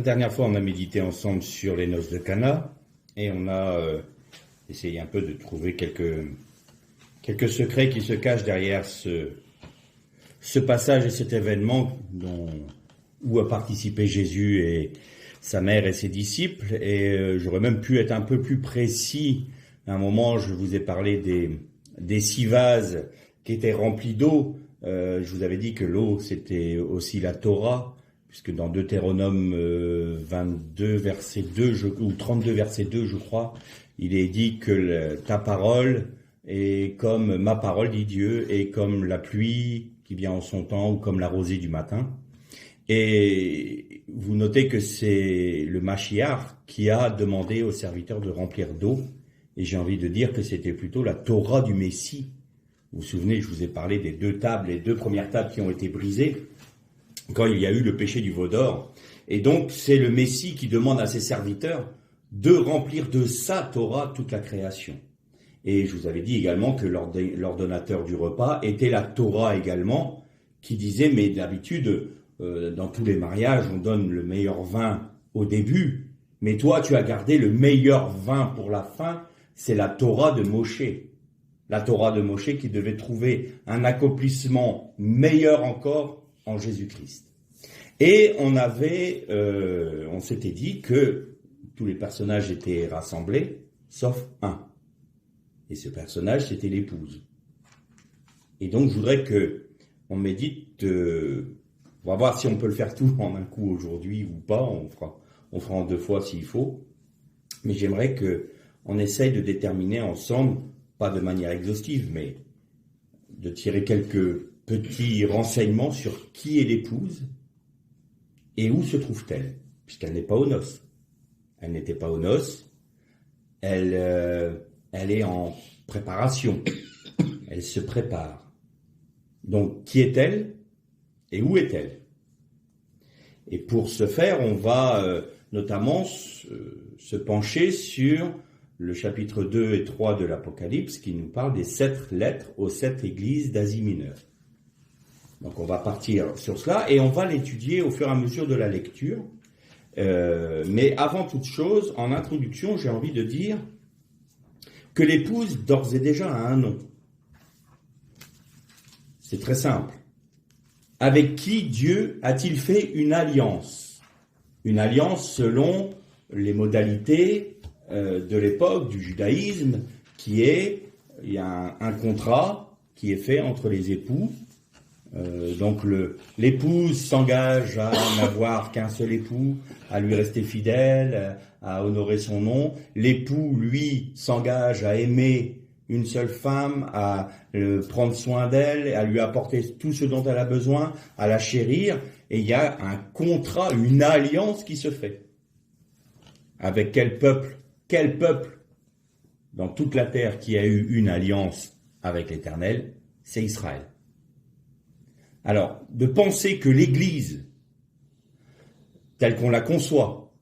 dernière fois, on a médité ensemble sur les noces de Cana et on a essayé un peu de trouver quelques secrets qui se cachent derrière ce passage et cet événement où a participé Jésus et sa mère et ses disciples. Et j'aurais même pu être un peu plus précis. À un moment, je vous ai parlé des 6 vases qui étaient remplis d'eau. Je vous avais dit que l'eau, c'était aussi la Torah, puisque dans Deutéronome 22, verset 2, ou 32, verset 2, je crois, il est dit que ta parole est comme ma parole, dit Dieu, et comme la pluie qui vient en son temps, ou comme la rosée du matin. Et vous notez que c'est le Mashiach qui a demandé aux serviteurs de remplir d'eau, et j'ai envie de dire que c'était plutôt la Torah du Messie. Vous vous souvenez, je vous ai parlé des 2 tables, les 2 premières tables qui ont été brisées quand il y a eu le péché du veau d'or. Et donc, c'est le Messie qui demande à ses serviteurs de remplir de sa Torah toute la création. Et je vous avais dit également que l'ordonnateur du repas était la Torah également, qui disait, mais d'habitude, dans tous les mariages, on donne le meilleur vin au début, mais toi, tu as gardé le meilleur vin pour la fin, c'est la Torah de Moshe. La Torah de Moshe qui devait trouver un accomplissement meilleur encore en Jésus-Christ. Et on s'était dit que tous les personnages étaient rassemblés, sauf un. Et ce personnage, c'était l'épouse. Et donc, je voudrais qu'on médite, on va voir si on peut le faire tout en un coup aujourd'hui ou pas, on fera en 2 fois s'il faut. Mais j'aimerais qu'on essaye de déterminer ensemble, pas de manière exhaustive, mais de tirer quelques petits renseignements sur qui est l'épouse et où se trouve-t-elle, puisqu'elle n'est pas aux noces. Elle n'était pas aux noces, elle est en préparation, elle se prépare. Donc, qui est-elle et où est-elle? Et pour ce faire, on va notamment se pencher sur le chapitre 2 et 3 de l'Apocalypse qui nous parle des 7 lettres aux 7 églises d'Asie mineure. Donc on va partir sur cela et on va l'étudier au fur et à mesure de la lecture. Mais avant toute chose, en introduction, j'ai envie de dire que l'épouse d'ores et déjà a un nom. C'est très simple. Avec qui Dieu a-t-il fait une alliance? Une alliance selon les modalités de l'époque du judaïsme, il y a un contrat qui est fait entre les époux. Donc l'épouse s'engage à n'avoir qu'un seul époux, à lui rester fidèle, à honorer son nom. L'époux, lui, s'engage à aimer une seule femme, à prendre soin d'elle, à lui apporter tout ce dont elle a besoin, à la chérir. Et il y a un contrat, une alliance qui se fait. Avec quel peuple? Quel peuple dans toute la terre qui a eu une alliance avec l'Éternel? C'est Israël. Alors, de penser que l'Église, telle qu'on la conçoit,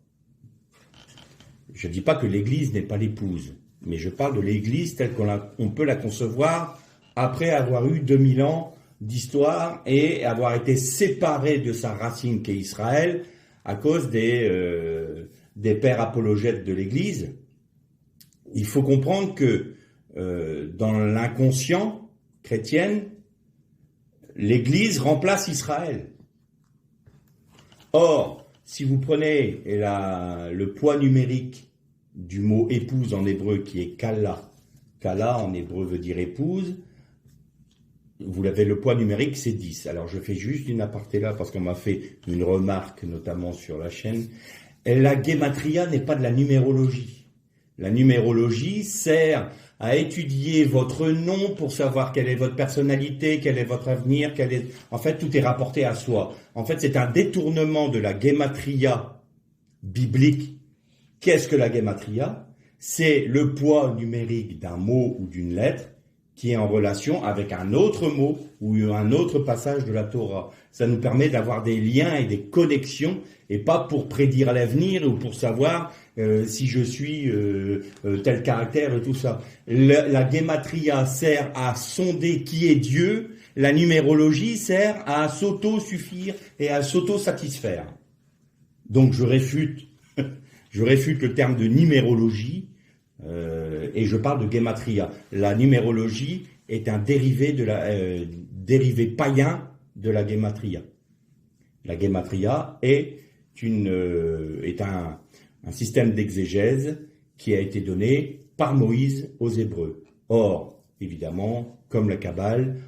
je ne dis pas que l'Église n'est pas l'épouse, mais je parle de l'Église telle qu'on peut la concevoir après avoir eu 2000 ans d'histoire et avoir été séparée de sa racine qu'est Israël à cause des pères apologètes de l'Église. Il faut comprendre que dans l'inconscient chrétien, l'Église remplace Israël. Or, si vous prenez le poids numérique du mot épouse en hébreu qui est kala, kala en hébreu veut dire épouse, vous l'avez, le poids numérique c'est 10. Alors je fais juste une aparté là parce qu'on m'a fait une remarque notamment sur la chaîne. Et la guématria n'est pas de la numérologie. La numérologie sert à étudier votre nom pour savoir quelle est votre personnalité, quel est votre avenir, en fait, tout est rapporté à soi. En fait, c'est un détournement de la guématria biblique. Qu'est-ce que la guématria? C'est le poids numérique d'un mot ou d'une lettre qui est en relation avec un autre mot ou un autre passage de la Torah. Ça nous permet d'avoir des liens et des connexions, et pas pour prédire l'avenir ou pour savoir si je suis tel caractère et tout ça. La guématria sert à sonder qui est Dieu, la numérologie sert à s'auto-suffire et à s'auto-satisfaire. Donc je réfute, je réfute le terme de numérologie et je parle de gematria. La numérologie est un dérivé dérivé païen de la gematria. La gematria est un système d'exégèse qui a été donné par Moïse aux Hébreux. Or, évidemment, comme la Kabbale,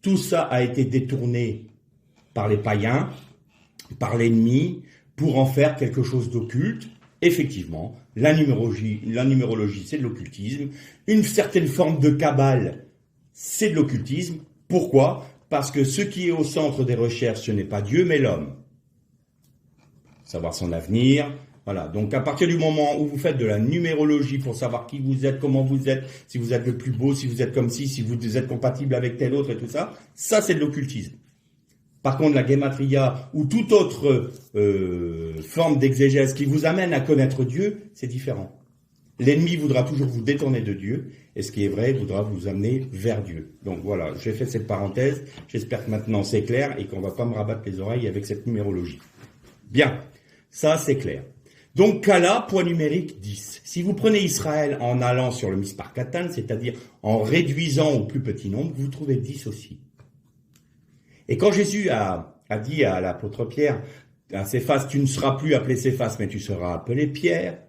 tout ça a été détourné par les païens, par l'ennemi, pour en faire quelque chose d'occulte. Effectivement, la numérologie, c'est de l'occultisme. Une certaine forme de Kabbale, c'est de l'occultisme. Pourquoi ? Parce que ce qui est au centre des recherches, ce n'est pas Dieu, mais l'homme. Savoir son avenir. Voilà. Donc, à partir du moment où vous faites de la numérologie pour savoir qui vous êtes, comment vous êtes, si vous êtes le plus beau, si vous êtes comme ci, si vous êtes compatible avec tel autre et tout ça, ça, c'est de l'occultisme. Par contre, la gematria ou toute autre forme d'exégèse qui vous amène à connaître Dieu, c'est différent. L'ennemi voudra toujours vous détourner de Dieu, et ce qui est vrai voudra vous amener vers Dieu. Donc voilà, j'ai fait cette parenthèse, j'espère que maintenant c'est clair et qu'on ne va pas me rabattre les oreilles avec cette numérologie. Bien, ça c'est clair. Donc Kala, poids numérique 10. Si vous prenez Israël en allant sur le Mispar Katan, c'est-à-dire en réduisant au plus petit nombre, vous trouvez 10 aussi. Et quand Jésus a dit à l'apôtre Pierre, à Céphas, tu ne seras plus appelé Céphas, mais tu seras appelé Pierre,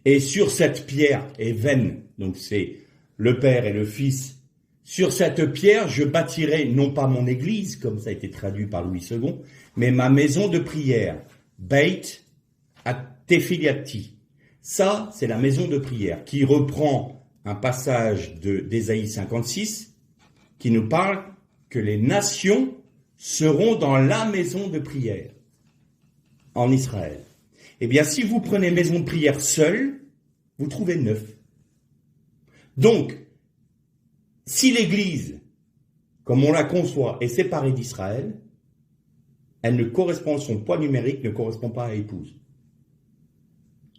et sur cette pierre est veine, donc c'est le Père et le Fils, sur cette pierre je bâtirai non pas mon église, comme ça a été traduit par Louis II, mais ma maison de prière, Beit Tefiliati. Ça, c'est la maison de prière, qui reprend un passage d'Ésaïe 56, qui nous parle que les nations seront dans la maison de prière en Israël. Eh bien, si vous prenez maison de prière seule, vous trouvez 9. Donc, si l'Église, comme on la conçoit, est séparée d'Israël, elle ne correspond, son poids numérique ne correspond pas à épouse.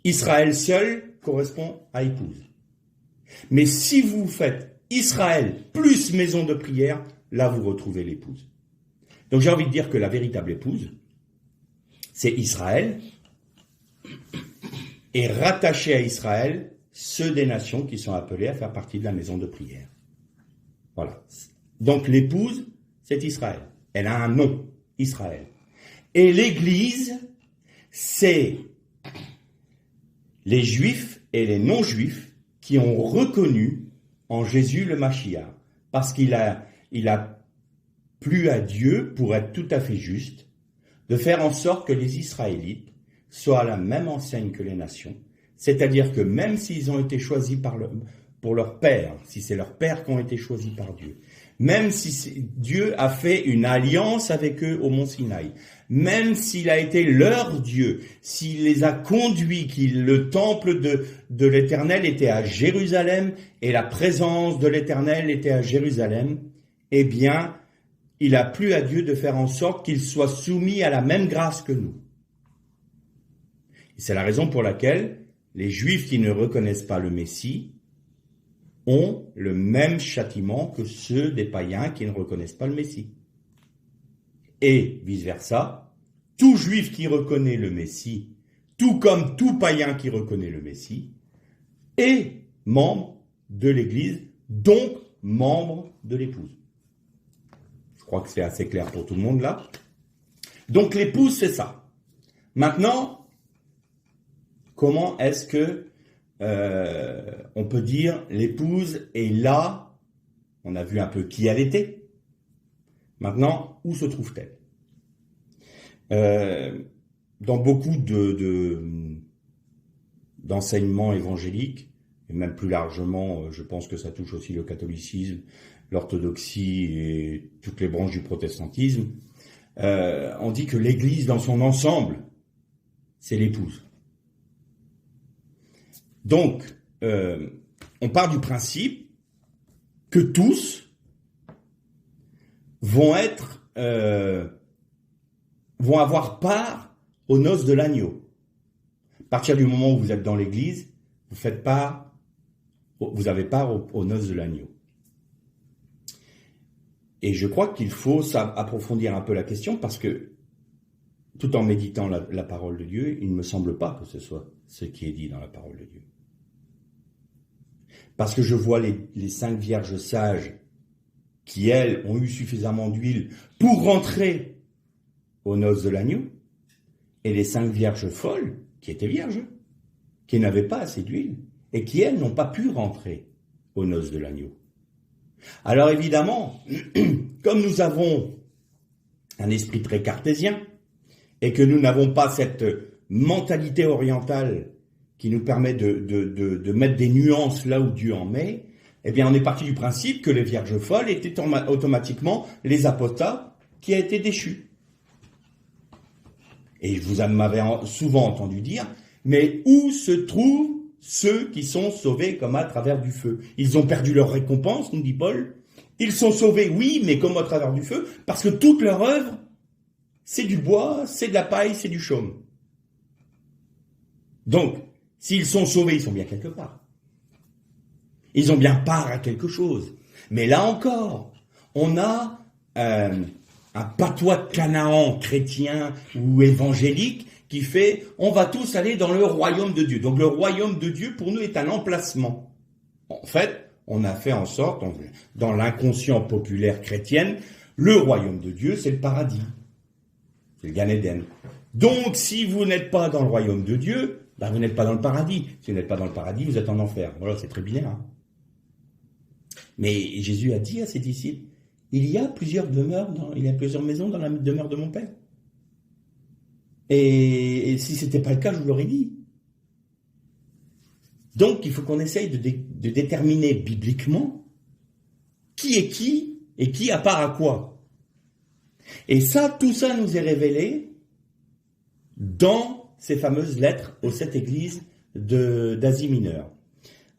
Israël seul correspond à épouse. Mais si vous faites Israël plus maison de prière, là vous retrouvez l'épouse. Donc j'ai envie de dire que la véritable épouse, c'est Israël, et rattaché à Israël, ceux des nations qui sont appelés à faire partie de la maison de prière. Voilà. Donc l'épouse, c'est Israël. Elle a un nom, Israël. Et l'Église, c'est les Juifs et les non-Juifs qui ont reconnu en Jésus le Mashiach. Parce qu'il a plu à Dieu, pour être tout à fait juste, de faire en sorte que les Israélites soient à la même enseigne que les nations, c'est-à-dire que même s'ils ont été choisis pour leur père, si c'est leurs pères qui ont été choisis par Dieu, même si Dieu a fait une alliance avec eux au mont Sinaï, même s'il a été leur Dieu, s'il les a conduits, le temple de l'Éternel était à Jérusalem et la présence de l'Éternel était à Jérusalem, eh bien, il a plu à Dieu de faire en sorte qu'ils soient soumis à la même grâce que nous. Et c'est la raison pour laquelle les Juifs qui ne reconnaissent pas le Messie ont le même châtiment que ceux des païens qui ne reconnaissent pas le Messie. Et vice-versa, tout Juif qui reconnaît le Messie, tout comme tout païen qui reconnaît le Messie, est membre de l'Église, donc membre de l'épouse. Je crois que c'est assez clair pour tout le monde là. Donc l'épouse, c'est ça. Maintenant, comment est-ce que on peut dire l'épouse est là? On a vu un peu qui elle était. Maintenant, où se trouve-t-elle? Dans beaucoup d'enseignements évangéliques, et même plus largement, je pense que ça touche aussi le catholicisme, l'orthodoxie et toutes les branches du protestantisme, on dit que l'Église dans son ensemble, c'est l'épouse. Donc, on part du principe que tous vont avoir part aux noces de l'agneau. À partir du moment où vous êtes dans l'Église, vous avez part aux noces de l'agneau. Et je crois qu'il faut approfondir un peu la question parce que tout en méditant la parole de Dieu, il ne me semble pas que ce soit ce qui est dit dans la parole de Dieu. Parce que je vois les 5 vierges sages qui, elles, ont eu suffisamment d'huile pour rentrer aux noces de l'agneau, et les 5 vierges folles, qui étaient vierges, qui n'avaient pas assez d'huile, et qui, elles, n'ont pas pu rentrer aux noces de l'agneau. Alors évidemment, comme nous avons un esprit très cartésien, et que nous n'avons pas cette mentalité orientale qui nous permet de mettre des nuances là où Dieu en met, eh bien on est parti du principe que les vierges folles étaient automatiquement les apostats qui a été déchus. Et vous m'avez souvent entendu dire, mais où se trouvent ceux qui sont sauvés comme à travers du feu? Ils ont perdu leur récompense, nous dit Paul. Ils sont sauvés, oui, mais comme à travers du feu, parce que toute leur œuvre, c'est du bois, c'est de la paille, c'est du chaume. Donc, s'ils sont sauvés, ils sont bien quelque part. Ils ont bien part à quelque chose. Mais là encore, on a un patois de Canaan chrétien ou évangélique qui fait « on va tous aller dans le royaume de Dieu ». Donc le royaume de Dieu, pour nous, est un emplacement. En fait, on a fait en sorte, dans l'inconscient populaire chrétienne, le royaume de Dieu, c'est le paradis. C'est le Gan Eden. Donc, si vous n'êtes pas dans le royaume de Dieu, ben vous n'êtes pas dans le paradis. Si vous n'êtes pas dans le paradis, vous êtes en enfer. Voilà, c'est très bien. Hein. Mais Jésus a dit à ses disciples, il y a plusieurs maisons dans la demeure de mon Père. Et si ce n'était pas le cas, je vous l'aurais dit. Donc, il faut qu'on essaye de déterminer bibliquement qui est qui et qui a part à quoi. Et ça, tout ça nous est révélé dans ces fameuses lettres aux 7 églises d'Asie mineure.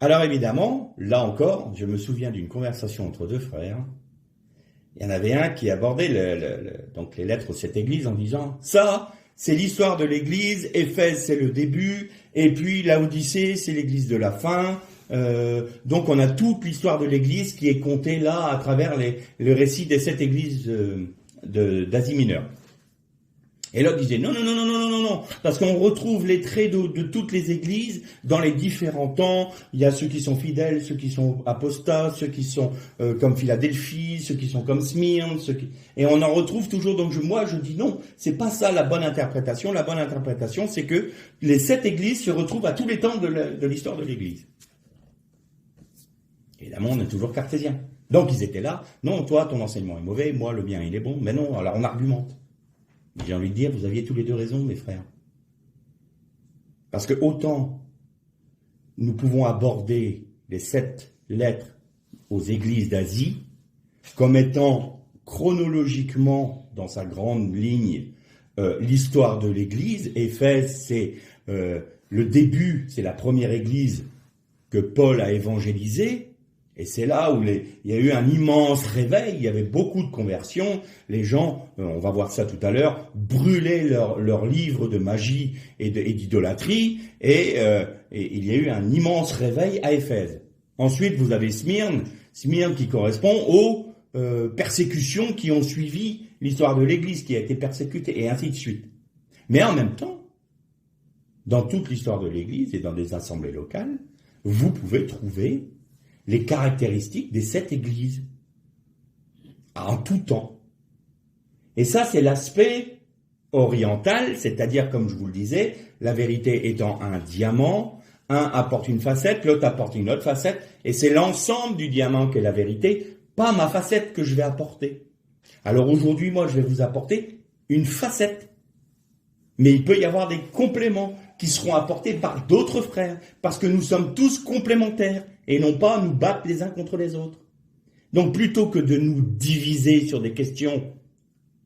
Alors évidemment, là encore, je me souviens d'une conversation entre 2 frères. Il y en avait un qui abordait donc les lettres aux 7 églises en disant « ça, c'est l'histoire de l'église, Éphèse c'est le début, et puis Laodicée c'est l'église de la fin. Donc on a toute l'histoire de l'église qui est contée là à travers le récit des 7 églises d'Asie mineure. » Et l'autre disait non, parce qu'on retrouve les traits de toutes les églises dans les différents temps. Il y a ceux qui sont fidèles, ceux qui sont apostats, ceux qui sont comme Philadelphie, ceux qui sont comme Smyrne, et on en retrouve toujours. Donc moi je dis non, c'est pas ça la bonne interprétation. La bonne interprétation, c'est que les 7 églises se retrouvent à tous les temps de l'histoire de l'église. Évidemment, on est toujours cartésien. Donc ils étaient là. Non, toi, ton enseignement est mauvais, moi, le mien, il est bon. Mais non, alors on argumente. J'ai envie de dire, vous aviez tous les 2 raisons, mes frères. Parce que autant nous pouvons aborder les 7 lettres aux églises d'Asie comme étant chronologiquement, dans sa grande ligne, l'histoire de l'église. Éphèse, c'est le début, c'est la première église que Paul a évangélisée. Et c'est là où il y a eu un immense réveil, il y avait beaucoup de conversions, les gens, on va voir ça tout à l'heure, brûlaient leurs livres de magie et d'idolâtrie, et il y a eu un immense réveil à Éphèse. Ensuite, vous avez Smyrne qui correspond aux persécutions qui ont suivi l'histoire de l'Église, qui a été persécutée, et ainsi de suite. Mais en même temps, dans toute l'histoire de l'Église et dans des assemblées locales, vous pouvez trouver les caractéristiques des 7 églises, en tout temps. Et ça, c'est l'aspect oriental, c'est-à-dire, comme je vous le disais, la vérité étant un diamant, un apporte une facette, l'autre apporte une autre facette, et c'est l'ensemble du diamant qui est la vérité, pas ma facette que je vais apporter. Alors aujourd'hui, moi, je vais vous apporter une facette. Mais il peut y avoir des compléments qui seront apportés par d'autres frères, parce que nous sommes tous complémentaires, et non pas nous battre les uns contre les autres. Donc plutôt que de nous diviser sur des questions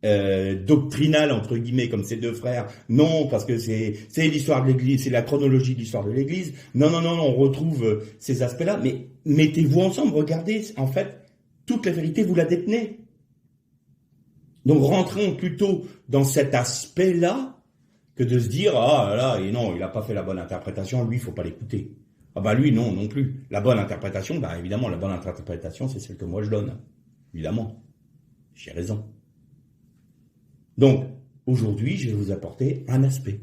doctrinales, entre guillemets, comme ces 2 frères, non, parce que c'est l'histoire de l'Église, c'est la chronologie de l'histoire de l'Église, non, on retrouve ces aspects-là, mais mettez-vous ensemble, regardez, en fait, toute la vérité, vous la détenez. Donc rentrons plutôt dans cet aspect-là, que de se dire, ah là, et non, il n'a pas fait la bonne interprétation, lui, il ne faut pas l'écouter. Ah bah lui, non plus. La bonne interprétation, bah évidemment, la bonne interprétation, c'est celle que moi je donne. Évidemment. J'ai raison. Donc, Aujourd'hui, je vais vous apporter un aspect.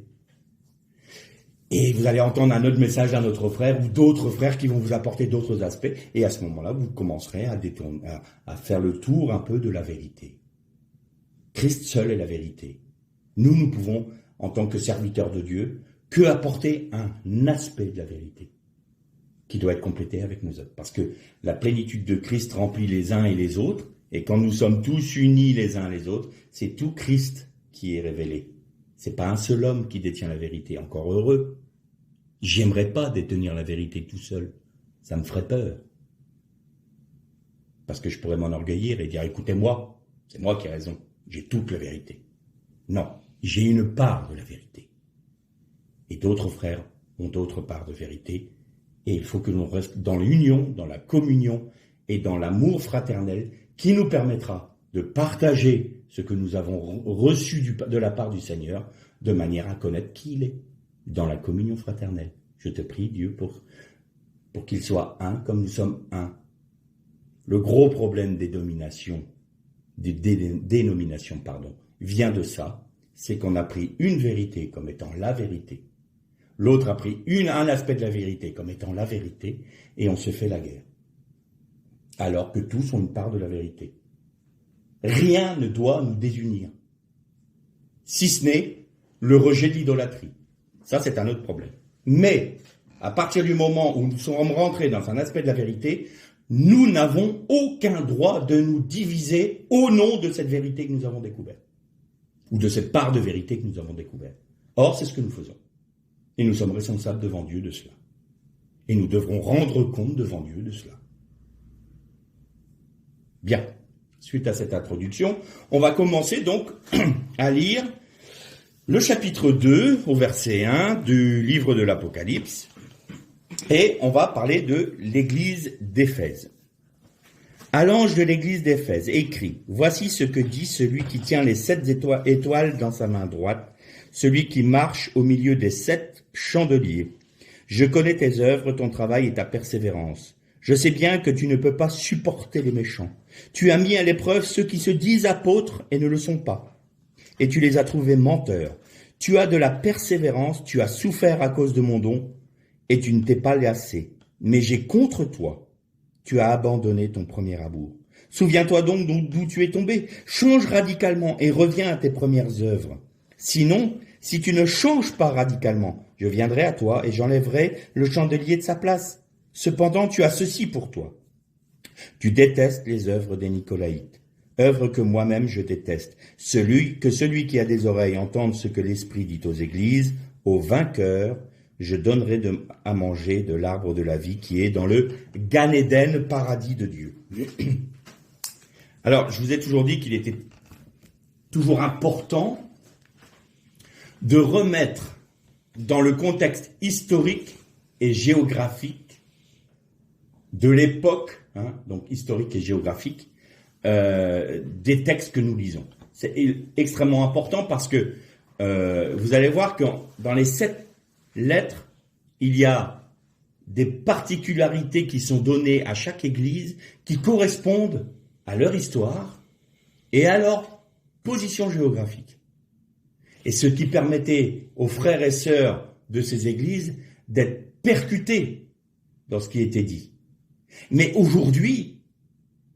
Et vous allez entendre un autre message d'un autre frère ou d'autres frères qui vont vous apporter d'autres aspects. Et à ce moment-là, vous commencerez à faire le tour un peu de la vérité. Christ seul est la vérité. Nous pouvons, en tant que serviteurs de Dieu, que apporter un aspect de la vérité qui doit être complété avec nos œuvres. Parce que la plénitude de Christ remplit les uns et les autres. Et quand nous sommes tous unis les uns les autres, c'est tout Christ qui est révélé. C'est pas un seul homme qui détient la vérité, encore heureux. J'aimerais pas détenir la vérité tout seul. Ça me ferait peur. Parce que je pourrais m'enorgueillir et dire, écoutez-moi, c'est moi qui ai raison. J'ai toute la vérité. Non, j'ai une part de la vérité. Et d'autres frères ont d'autres parts de vérité. Et il faut que l'on reste dans l'union, dans la communion et dans l'amour fraternel qui nous permettra de partager ce que nous avons reçu de la part du Seigneur de manière à connaître qui il est dans la communion fraternelle. Je te prie, Dieu, pour qu'il soit un comme nous sommes un. Le gros problème des dénominations, vient de ça, c'est qu'on a pris une vérité comme étant la vérité. L'autre a pris un aspect de la vérité comme étant la vérité, et on se fait la guerre. Alors que tous ont une part de la vérité. Rien ne doit nous désunir, si ce n'est le rejet de l'idolâtrie. Ça, c'est un autre problème. Mais, à partir du moment où nous sommes rentrés dans un aspect de la vérité, nous n'avons aucun droit de nous diviser au nom de cette vérité que nous avons découverte, ou de cette part de vérité que nous avons découverte. Or, c'est ce que nous faisons. Et nous sommes responsables devant Dieu de cela. Et nous devrons rendre compte devant Dieu de cela. Bien. Suite à cette introduction, on va commencer donc à lire le chapitre 2 au verset 1 du livre de l'Apocalypse. Et on va parler de l'église d'Éphèse. À l'ange de l'église d'Éphèse, écrit, « Voici ce que dit celui qui tient les 7 étoiles dans sa main droite, celui qui marche au milieu des 7 chandeliers. Je connais tes œuvres, ton travail et ta persévérance. Je sais bien que tu ne peux pas supporter les méchants. Tu as mis à l'épreuve ceux qui se disent apôtres et ne le sont pas. Et tu les as trouvés menteurs. Tu as de la persévérance, tu as souffert à cause de mon don, et tu ne t'es pas lassé. Mais j'ai contre toi. Tu as abandonné ton premier amour. Souviens-toi donc d'où tu es tombé. Change radicalement et reviens à tes premières œuvres. Sinon, si tu ne changes pas radicalement, je viendrai à toi et j'enlèverai le chandelier de sa place. Cependant, tu as ceci pour toi. Tu détestes les œuvres des Nicolaïtes, œuvres que moi-même je déteste. Celui qui a des oreilles entende ce que l'Esprit dit aux églises, aux vainqueurs, je donnerai à manger de l'arbre de la vie qui est dans le Gan Eden, paradis de Dieu. Alors, je vous ai toujours dit qu'il était toujours important de remettre dans le contexte historique et géographique de l'époque, donc historique et géographique, des textes que nous lisons. C'est extrêmement important parce que vous allez voir que dans les 7 lettres, il y a des particularités qui sont données à chaque église qui correspondent à leur histoire et à leur position géographique. Et ce qui permettait aux frères et sœurs de ces églises d'être percutés dans ce qui était dit. Mais aujourd'hui,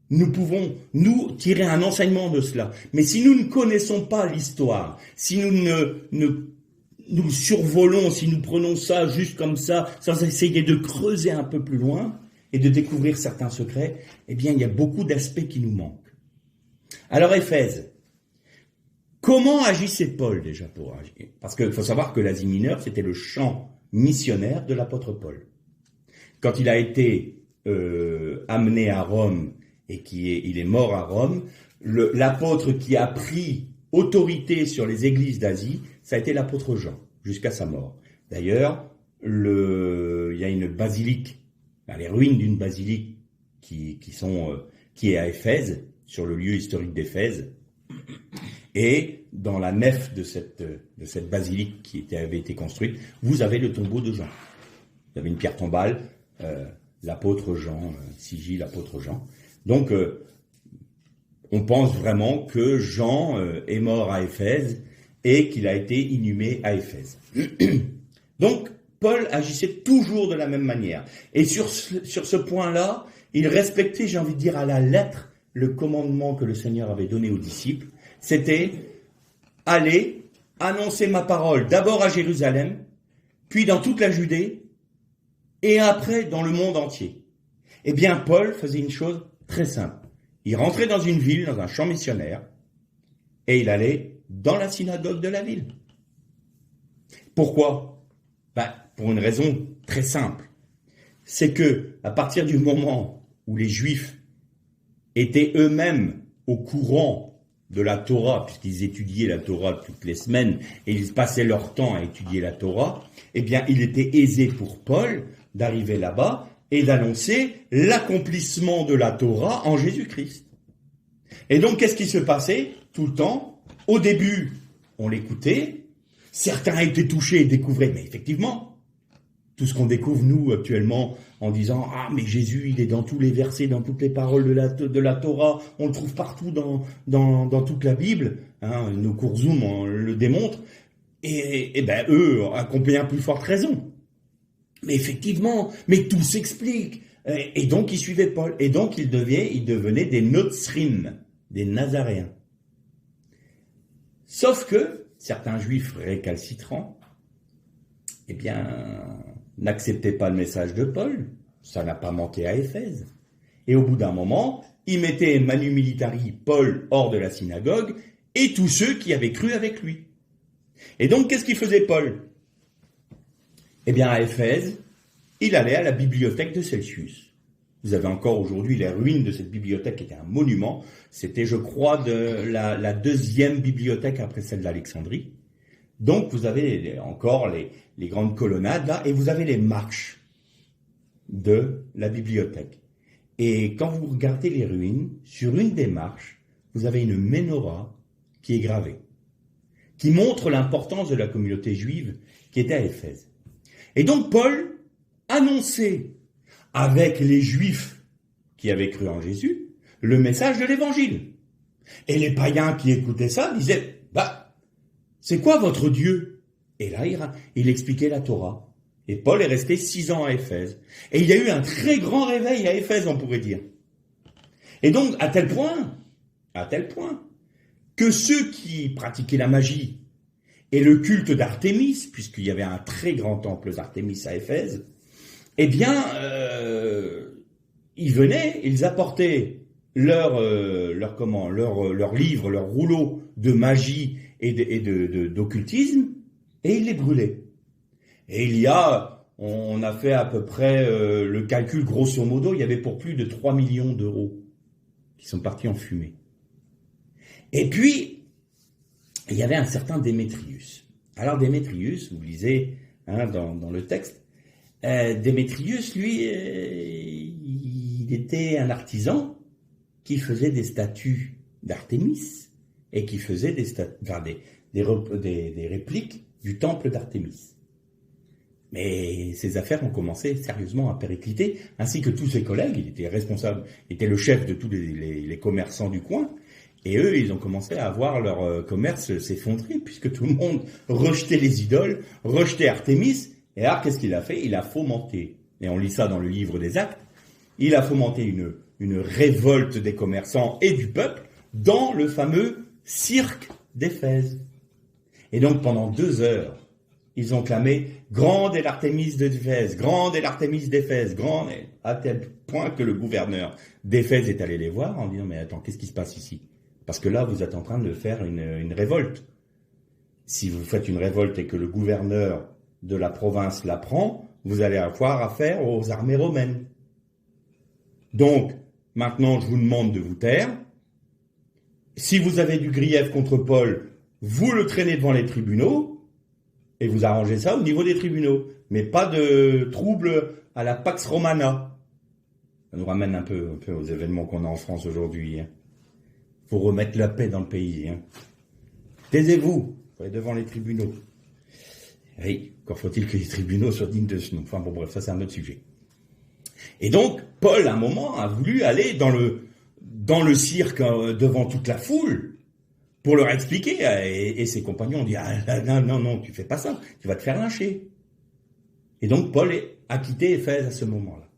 nous pouvons, nous, tirer un enseignement de cela. Mais si nous ne connaissons pas l'histoire, si nous survolons, si nous prenons ça juste comme ça, sans essayer de creuser un peu plus loin et de découvrir certains secrets, eh bien, il y a beaucoup d'aspects qui nous manquent. Alors, Éphèse, comment agissait Paul déjà pour agir? Parce qu'il faut savoir que l'Asie mineure, c'était le champ missionnaire de l'apôtre Paul. Quand il a été amené à Rome et il est mort à Rome, l'apôtre qui a pris autorité sur les églises d'Asie, ça a été l'apôtre Jean, jusqu'à sa mort. D'ailleurs, il y a une basilique, les ruines d'une basilique qui est à Éphèse, sur le lieu historique d'Éphèse, et dans la nef de cette basilique qui avait été construite, vous avez le tombeau de Jean. Vous avez une pierre tombale, l'apôtre Jean, sigille l'apôtre Jean. Donc, on pense vraiment que Jean est mort à Éphèse et qu'il a été inhumé à Éphèse. Donc, Paul agissait toujours de la même manière. Et sur ce point-là, il respectait, j'ai envie de dire, à la lettre, le commandement que le Seigneur avait donné aux disciples. C'était « Allez, annoncer ma parole d'abord à Jérusalem, puis dans toute la Judée, et après dans le monde entier. » Eh bien, Paul faisait une chose très simple. Il rentrait dans une ville, dans un champ missionnaire, et il allait dans la synagogue de la ville. Pourquoi ? Pour une raison très simple. C'est que, à partir du moment où les Juifs étaient eux-mêmes au courant de la Torah, puisqu'ils étudiaient la Torah toutes les semaines, et ils passaient leur temps à étudier la Torah, eh bien, il était aisé pour Paul d'arriver là-bas et d'annoncer l'accomplissement de la Torah en Jésus-Christ. Et donc, qu'est-ce qui se passait tout le temps ? Au début, on l'écoutait, certains étaient touchés et découvraient, mais effectivement, tout ce qu'on découvre, nous, actuellement, en disant « Ah, mais Jésus, il est dans tous les versets, dans toutes les paroles de la Torah, on le trouve partout dans toute la Bible. Hein, » nos cours Zoom on le démontrent. Et ben, eux, à combien plus forte raison. Mais effectivement, mais tout s'explique. Et donc, ils suivaient Paul. Et donc, ils devenaient des Notzrim, des Nazaréens. Sauf que certains Juifs récalcitrants, eh bien, n'acceptaient pas le message de Paul. Ça n'a pas manqué à Éphèse. Et au bout d'un moment, ils mettaient Manu Militari, Paul, hors de la synagogue, et tous ceux qui avaient cru avec lui. Et donc, qu'est-ce qu'il faisait Paul ? Eh bien, à Éphèse, il allait à la bibliothèque de Celsius. Vous avez encore aujourd'hui les ruines de cette bibliothèque qui était un monument. C'était, je crois, de la deuxième bibliothèque après celle d'Alexandrie. Donc, vous avez encore les grandes colonnades là, et vous avez les marches de la bibliothèque. Et quand vous regardez les ruines, sur une des marches, vous avez une menorah qui est gravée, qui montre l'importance de la communauté juive qui était à Éphèse. Et donc, Paul annonçait avec les Juifs qui avaient cru en Jésus le message de l'Évangile. Et les païens qui écoutaient ça disaient c'est quoi votre Dieu ? Et là, il expliquait la Torah. Et Paul est resté 6 ans à Éphèse. Et il y a eu un très grand réveil à Éphèse, on pourrait dire. Et donc, à tel point, que ceux qui pratiquaient la magie et le culte d'Artémis, puisqu'il y avait un très grand temple d'Artémis à Éphèse, eh bien, ils venaient, ils apportaient leurs livres, leurs rouleaux de magie et d'occultisme, et ils les brûlaient. Et on a fait à peu près le calcul, grosso modo, il y avait pour plus de 3 millions d'euros qui sont partis en fumée. Et puis, il y avait un certain Démétrius. Alors Démétrius, vous lisez dans le texte, Démétrius, lui, il était un artisan qui faisait des statues d'Artémis et qui faisait des répliques du temple d'Artémis. Mais ses affaires ont commencé sérieusement à péricliter, ainsi que tous ses collègues. Il était responsable, il était le chef de tous les commerçants du coin, et eux, ils ont commencé à voir leur commerce s'effondrer, puisque tout le monde rejetait les idoles, rejetait Artémis. Et alors, qu'est-ce qu'il a fait ? Il a fomenté, et on lit ça dans le livre des Actes, il a fomenté une révolte des commerçants et du peuple dans le fameux cirque d'Éphèse. Et donc, pendant 2 heures, ils ont clamé « Grande est l'Artémis d'Éphèse, grande est l'Artémis d'Éphèse, grande est... » à tel point que le gouverneur d'Éphèse est allé les voir en disant « Mais attends, qu'est-ce qui se passe ici ? Parce que là, vous êtes en train de faire une révolte. Si vous faites une révolte et que le gouverneur de la province l'apprend, vous allez avoir affaire aux armées romaines. Donc, maintenant, je vous demande de vous taire. Si vous avez du grief contre Paul, vous le traînez devant les tribunaux et vous arrangez ça au niveau des tribunaux. Mais pas de troubles à la Pax Romana. Ça nous ramène un peu aux événements qu'on a en France aujourd'hui. Faut remettre la paix dans le pays. Taisez-vous, faut aller devant les tribunaux. Oui, encore faut-il que les tribunaux soient dignes de ce nom. Enfin bon, bref, ça c'est un autre sujet. Et donc, Paul, à un moment, a voulu aller dans le cirque devant toute la foule pour leur expliquer. Et ses compagnons ont dit, ah, non, non, non, tu fais pas ça, tu vas te faire lyncher. Et donc Paul a quitté Éphèse à ce moment-là.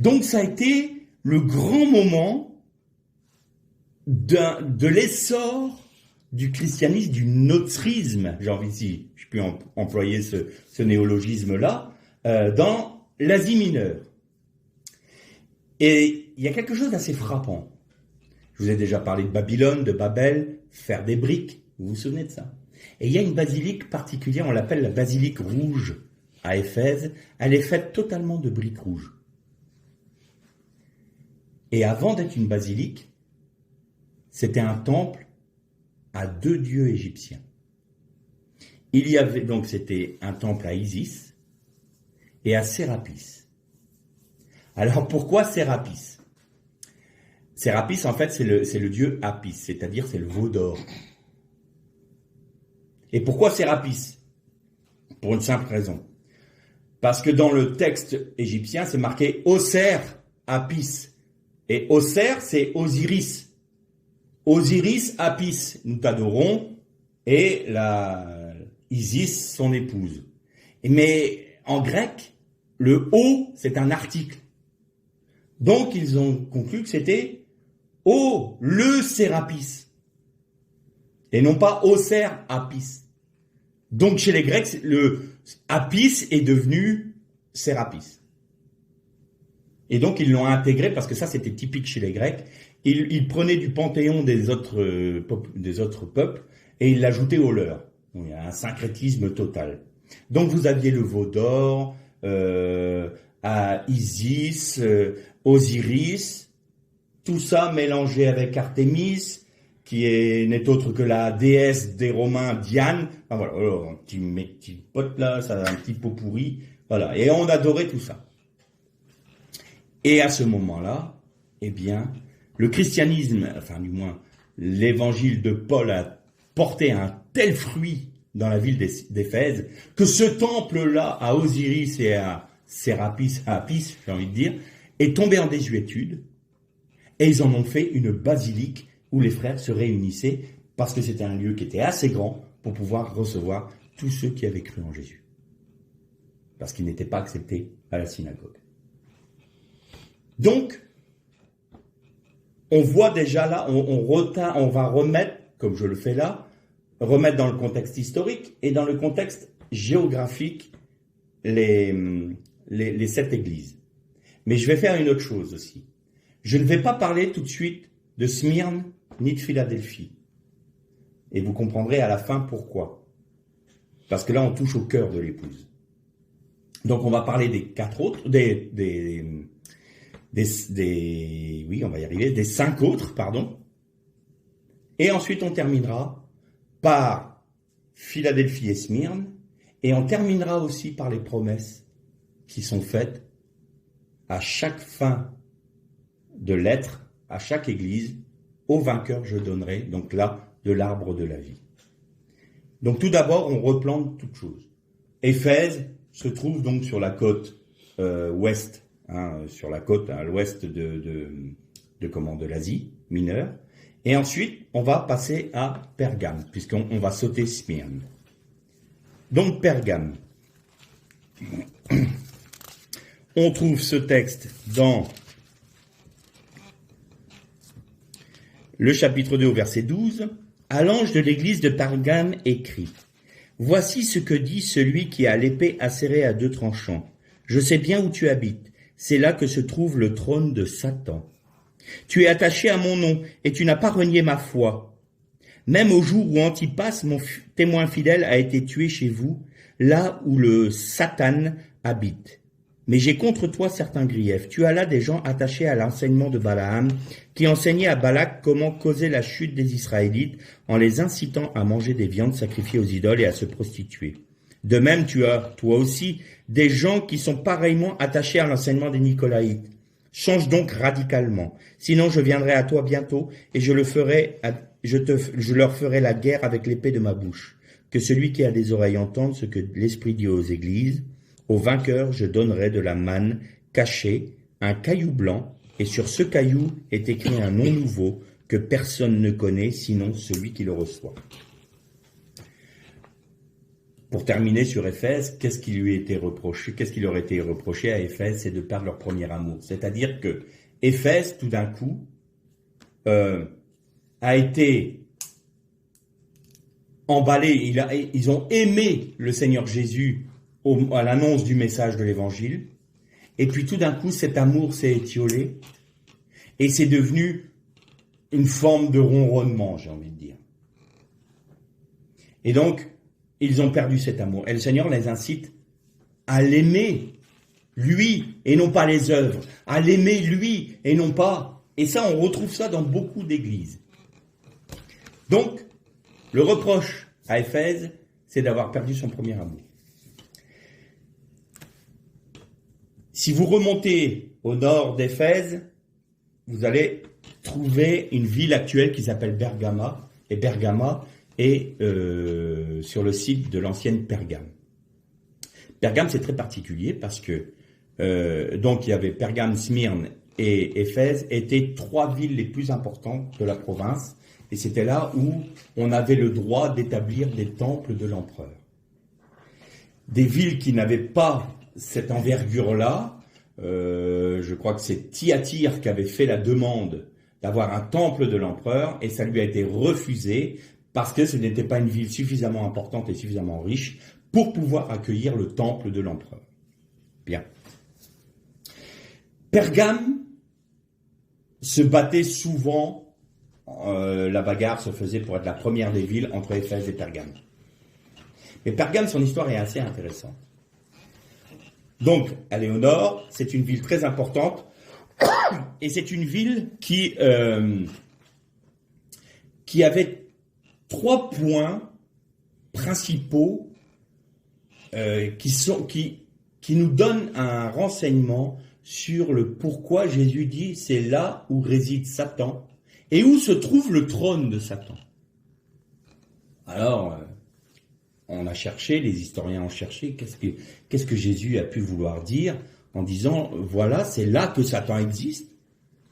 Donc ça a été le grand moment de l'essor du christianisme, du notrisme, j'ai envie, si je puis employer ce néologisme-là, dans l'Asie mineure. Et il y a quelque chose d'assez frappant. Je vous ai déjà parlé de Babylone, de Babel, faire des briques, vous vous souvenez de ça? Et il y a une basilique particulière, on l'appelle la basilique rouge à Éphèse, elle est faite totalement de briques rouges. Et avant d'être une basilique, c'était un temple à 2 dieux égyptiens. Il y avait donc, c'était un temple à Isis et à Sérapis. Alors pourquoi Sérapis? Sérapis, en fait, c'est le dieu Apis, c'est-à-dire c'est le veau d'or. Et pourquoi Sérapis? Pour une simple raison. Parce que dans le texte égyptien, c'est marqué Oser Apis. Et Oser, c'est Osiris. Osiris Apis, nous t'adorons, et Isis, son épouse. Mais en grec, le O, c'est un article. Donc, ils ont conclu que c'était le Sérapis. Et non pas Oser Apis. Donc, chez les Grecs, le Apis est devenu Sérapis. Et donc, ils l'ont intégré, parce que ça, c'était typique chez les Grecs. Ils prenaient du panthéon des autres peuples et ils l'ajoutaient au leur. Donc, il y a un syncrétisme total. Donc, vous aviez le veau d'or, à Isis, Osiris, tout ça mélangé avec Artémis, qui n'est autre que la déesse des Romains, Diane. Enfin, voilà, alors, un petit pote là, ça a un petit pot pourri. Voilà, et on adorait tout ça. Et à ce moment-là, eh bien, le christianisme, enfin du moins l'évangile de Paul a porté un tel fruit dans la ville d'Éphèse que ce temple-là à Osiris et à Sérapis, à Apis, j'ai envie de dire, est tombé en désuétude et ils en ont fait une basilique où les frères se réunissaient parce que c'était un lieu qui était assez grand pour pouvoir recevoir tous ceux qui avaient cru en Jésus. Parce qu'ils n'étaient pas acceptés à la synagogue. Donc, on voit déjà là, on va remettre, comme je le fais là, remettre dans le contexte historique et dans le contexte géographique les 7 églises. Mais je vais faire une autre chose aussi. Je ne vais pas parler tout de suite de Smyrne ni de Philadelphie. Et vous comprendrez à la fin pourquoi. Parce que là, on touche au cœur de l'épouse. Donc, on va parler des 4 autres, oui, on va y arriver, des 5 autres, pardon. Et ensuite, on terminera par Philadelphie et Smyrne, et on terminera aussi par les promesses qui sont faites à chaque fin de lettre, à chaque église, au vainqueur je donnerai, donc là, de l'arbre de la vie. Donc tout d'abord, on replante toute chose. Éphèse se trouve donc sur la côte ouest, sur la côte à l'ouest de l'Asie mineure. Et ensuite, on va passer à Pergame, puisqu'on va sauter Smyrne. Donc Pergame. On trouve ce texte dans le chapitre 2 au verset 12. À l'ange de l'église de Pergame écrit: Voici ce que dit celui qui a l'épée acérée à 2 tranchants. Je sais bien où tu habites. C'est là que se trouve le trône de Satan. Tu es attaché à mon nom et tu n'as pas renié ma foi. Même au jour où Antipas, mon témoin fidèle, a été tué chez vous, là où le Satan habite. Mais j'ai contre toi certains griefs. Tu as là des gens attachés à l'enseignement de Balaam, qui enseignait à Balak comment causer la chute des Israélites en les incitant à manger des viandes sacrifiées aux idoles et à se prostituer. De même, tu as, toi aussi, des gens qui sont pareillement attachés à l'enseignement des Nicolaïtes. Change donc radicalement. Sinon, je viendrai à toi bientôt et je leur ferai la guerre avec l'épée de ma bouche. Que celui qui a des oreilles entende ce que l'Esprit dit aux églises. Au vainqueur, je donnerai de la manne cachée, un caillou blanc et sur ce caillou est écrit un nom nouveau que personne ne connaît sinon celui qui le reçoit. Pour terminer sur Éphèse, qu'est-ce qui leur a été reproché à Éphèse, c'est de perdre leur premier amour. C'est-à-dire que Éphèse, tout d'un coup, a été emballé, ils ont aimé le Seigneur Jésus à l'annonce du message de l'Évangile, et puis tout d'un coup, cet amour s'est étiolé, et c'est devenu une forme de ronronnement, j'ai envie de dire. Et donc, ils ont perdu cet amour. Et le Seigneur les incite à l'aimer, lui, et non pas les œuvres. À l'aimer, lui, et non pas... Et ça, on retrouve ça dans beaucoup d'églises. Donc, le reproche à Éphèse, c'est d'avoir perdu son premier amour. Si vous remontez au nord d'Éphèse, vous allez trouver une ville actuelle qui s'appelle Bergama. Et Bergama est sur le site de l'ancienne Pergame. Pergame, c'est très particulier parce que donc il y avait Pergame, Smyrne et Éphèse étaient 3 villes les plus importantes de la province, et c'était là où on avait le droit d'établir des temples de l'empereur. Des villes qui n'avaient pas cette envergure-là, je crois que c'est Thyatire qui avait fait la demande d'avoir un temple de l'empereur, et ça lui a été refusé parce que ce n'était pas une ville suffisamment importante et suffisamment riche pour pouvoir accueillir le temple de l'empereur. Bien. Pergame se battait souvent, la bagarre se faisait pour être la première des villes entre Éphèse et Pergame. Mais Pergame, son histoire est assez intéressante. Donc, elle est au nord, c'est une ville très importante, et c'est une ville qui avait 3 points principaux qui nous donnent un renseignement sur le pourquoi Jésus dit c'est là où réside Satan et où se trouve le trône de Satan. Alors, on a cherché, les historiens ont cherché, qu'est-ce que Jésus a pu vouloir dire en disant, voilà, c'est là que Satan existe,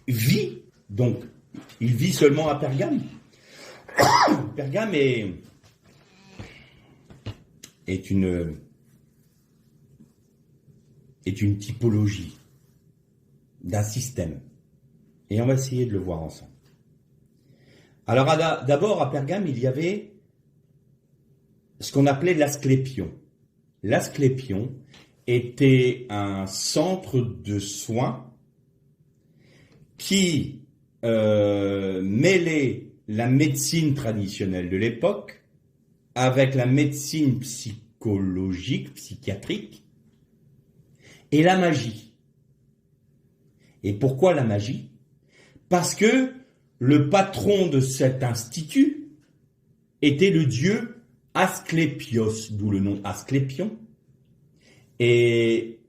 vit, donc il vit seulement à Pergame. Pergame est une typologie d'un système. Et on va essayer de le voir ensemble. Alors d'abord à Pergame, il y avait ce qu'on appelait l'Asclépion. L'Asclépion était un centre de soins qui mêlait la médecine traditionnelle de l'époque avec la médecine psychologique, psychiatrique et la magie. Et pourquoi la magie ? Parce que le patron de cet institut était le dieu Asclépios, d'où le nom Asclépion. Et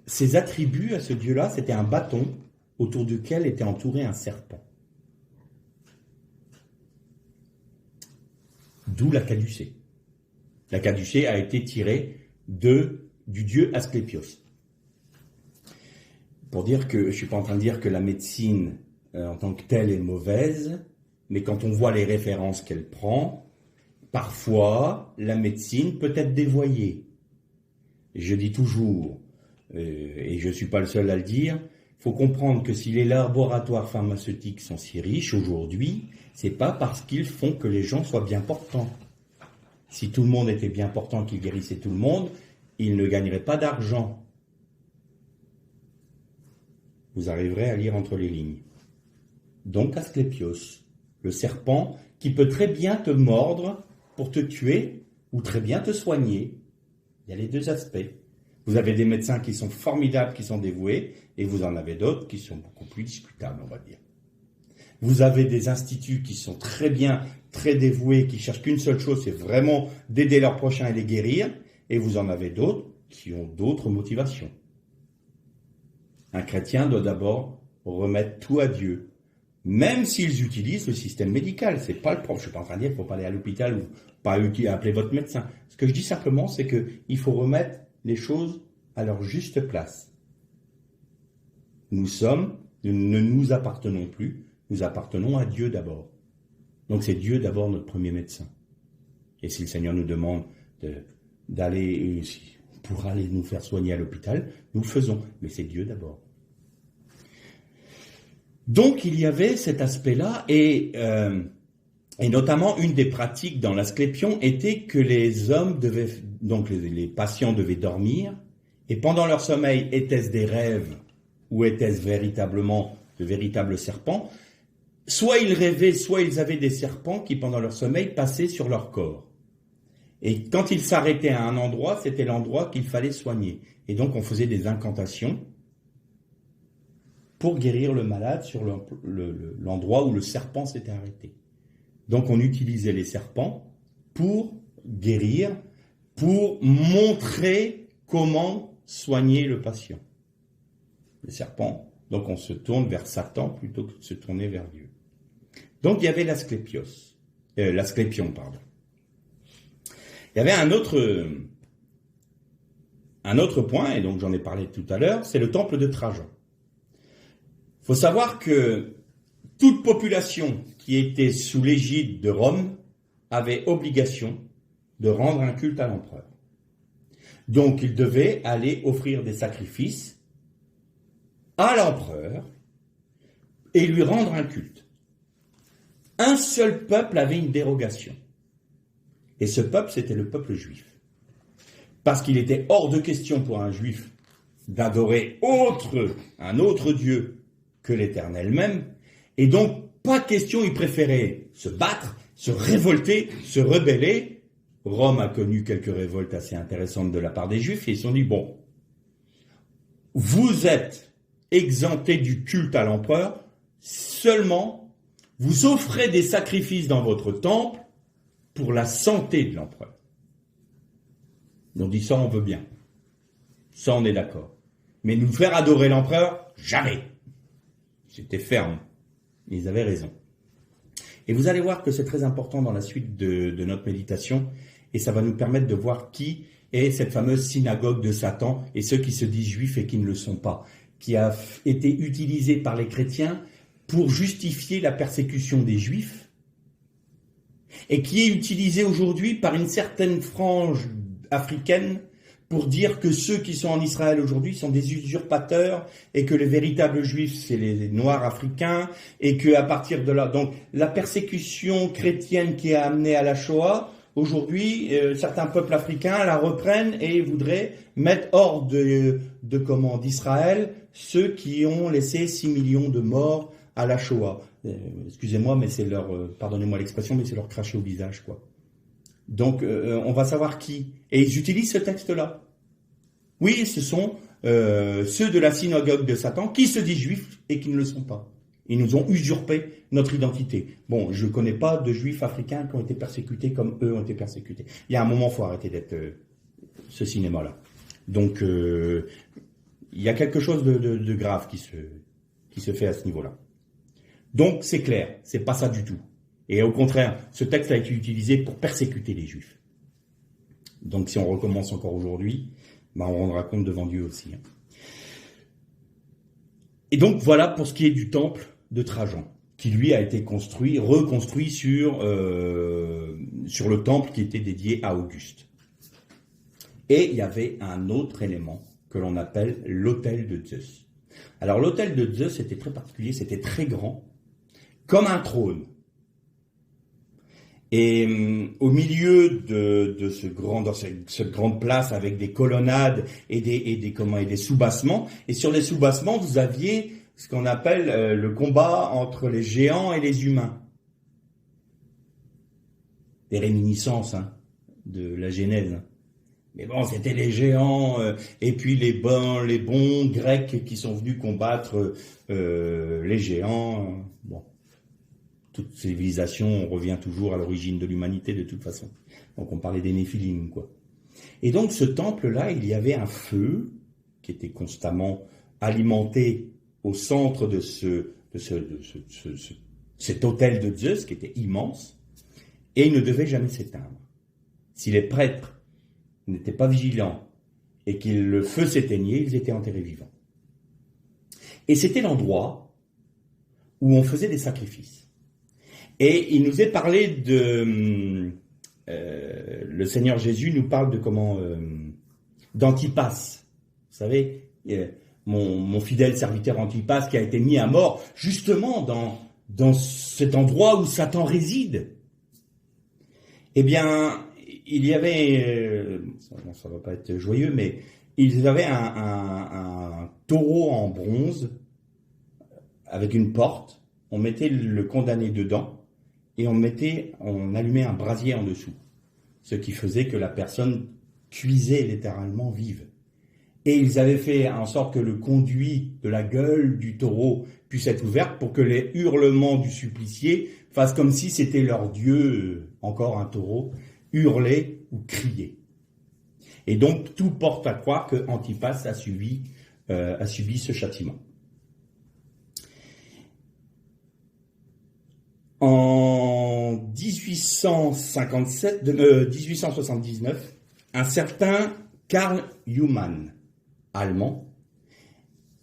ses attributs à ce dieu-là, c'était un bâton autour duquel était entouré un serpent. D'où la caducée. La caducée a été tirée du dieu Asclépios. Pour dire que, je ne suis pas en train de dire que la médecine en tant que telle est mauvaise, mais quand on voit les références qu'elle prend, parfois la médecine peut être dévoyée. Je dis toujours, et je ne suis pas le seul à le dire, il faut comprendre que si les laboratoires pharmaceutiques sont si riches aujourd'hui, c'est pas parce qu'ils font que les gens soient bien portants. Si tout le monde était bien portant, qu'ils guérissaient tout le monde, ils ne gagneraient pas d'argent. Vous arriverez à lire entre les lignes. Donc Asclépios, le serpent qui peut très bien te mordre pour te tuer ou très bien te soigner. Il y a les deux aspects. Vous avez des médecins qui sont formidables, qui sont dévoués, et vous en avez d'autres qui sont beaucoup plus discutables, on va dire. Vous avez des instituts qui sont très bien, très dévoués, qui cherchent qu'une seule chose, c'est vraiment d'aider leurs prochains et les guérir, et vous en avez d'autres qui ont d'autres motivations. Un chrétien doit d'abord remettre tout à Dieu, même s'ils utilisent le système médical. C'est pas le problème. Je suis pas en train de dire qu'il faut pas aller à l'hôpital ou pas appeler votre médecin. Ce que je dis simplement, c'est qu'il faut remettre les choses à leur juste place. nous ne nous appartenons plus, nous appartenons à Dieu d'abord. Donc c'est Dieu d'abord notre premier médecin. Et si le Seigneur nous demande d'aller, pour aller nous faire soigner à l'hôpital, nous le faisons, mais c'est Dieu d'abord. Donc il y avait cet aspect-là, et notamment une des pratiques dans l'Asclépion était que les hommes devaient, donc les patients devaient dormir, et pendant leur sommeil, était-ce des rêves ou était-ce véritablement de véritables serpents? Soit ils rêvaient, soit ils avaient des serpents qui, pendant leur sommeil, passaient sur leur corps. Et quand ils s'arrêtaient à un endroit, c'était l'endroit qu'il fallait soigner. Et donc on faisait des incantations pour guérir le malade sur l'endroit où le serpent s'était arrêté. Donc on utilisait les serpents pour guérir, pour montrer comment soigner le patient. Les serpents, donc on se tourne vers Satan plutôt que de se tourner vers Dieu. Donc il y avait l'Asclépion. Il y avait un autre point, et donc j'en ai parlé tout à l'heure, c'est le temple de Trajan. Il faut savoir que toute population qui était sous l'égide de Rome avait obligation de rendre un culte à l'empereur. Donc il devait aller offrir des sacrifices à l'empereur et lui rendre un culte. Un seul peuple avait une dérogation. Et ce peuple, c'était le peuple juif. Parce qu'il était hors de question pour un juif d'adorer un autre Dieu que l'Éternel même. Et donc, pas question, il préférait se battre, se révolter, se rebeller. Rome a connu quelques révoltes assez intéressantes de la part des Juifs, et ils se sont dit, bon, vous êtes exemptés du culte à l'empereur, seulement vous offrez des sacrifices dans votre temple pour la santé de l'empereur. On dit ça, on veut bien. Ça, on est d'accord. Mais nous faire adorer l'empereur, jamais. C'était ferme. Ils avaient raison. Et vous allez voir que c'est très important dans la suite de notre méditation, et ça va nous permettre de voir qui est cette fameuse synagogue de Satan, et ceux qui se disent juifs et qui ne le sont pas, qui a été utilisée par les chrétiens pour justifier la persécution des juifs, et qui est utilisée aujourd'hui par une certaine frange africaine pour dire que ceux qui sont en Israël aujourd'hui sont des usurpateurs et que les véritables juifs, c'est les noirs africains, et qu'à partir de là, donc la persécution chrétienne qui a amené à la Shoah, aujourd'hui, certains peuples africains la reprennent et voudraient mettre hors d'Israël ceux qui ont laissé 6 millions de morts à la Shoah. Excusez-moi, mais c'est pardonnez-moi l'expression, mais c'est leur cracher au visage, quoi. Donc, on va savoir qui. Et ils utilisent ce texte-là. Oui, ce sont ceux de la synagogue de Satan qui se disent juifs et qui ne le sont pas. Ils nous ont usurpé notre identité. Bon, je ne connais pas de juifs africains qui ont été persécutés comme eux ont été persécutés. Il y a un moment, il faut arrêter d'être ce cinéma-là. Donc, il y a quelque chose de grave qui se fait à ce niveau-là. Donc, c'est clair, c'est pas ça du tout. Et au contraire, ce texte a été utilisé pour persécuter les Juifs. Donc si on recommence encore aujourd'hui, on rendra compte devant Dieu aussi. Et donc voilà pour ce qui est du temple de Trajan, qui lui a été reconstruit sur le temple qui était dédié à Auguste. Et il y avait un autre élément que l'on appelle l'autel de Zeus. Alors l'autel de Zeus était très particulier, c'était très grand, comme un trône. Et au milieu de cette grande place avec des colonnades et des soubassements, et sur les soubassements, vous aviez ce qu'on appelle le combat entre les géants et les humains. Des réminiscences de la Genèse. Mais bon, c'était les géants et puis les bons Grecs qui sont venus combattre les géants. Bon. Toute civilisation, on revient toujours à l'origine de l'humanité de toute façon. Donc on parlait des Néphilim, quoi. Et donc ce temple-là, il y avait un feu qui était constamment alimenté au centre de cet autel de Zeus, qui était immense, et il ne devait jamais s'éteindre. Si les prêtres n'étaient pas vigilants et que le feu s'éteignait, ils étaient enterrés vivants. Et c'était l'endroit où on faisait des sacrifices. Et il nous est parlé de... le Seigneur Jésus nous parle de comment... d'Antipas. Vous savez, mon fidèle serviteur Antipas qui a été mis à mort justement dans cet endroit où Satan réside. Eh bien, il y avait... ça va pas être joyeux, mais ils avaient un taureau en bronze avec une porte. On mettait le condamné dedans et on allumait un brasier en dessous. Ce qui faisait que la personne cuisait littéralement vive. Et ils avaient fait en sorte que le conduit de la gueule du taureau puisse être ouvert pour que les hurlements du supplicié fassent comme si c'était leur dieu, encore un taureau, hurler ou crier. Et donc tout porte à croire que Antipas a subi ce châtiment. En 1879, un certain Karl Humann, allemand,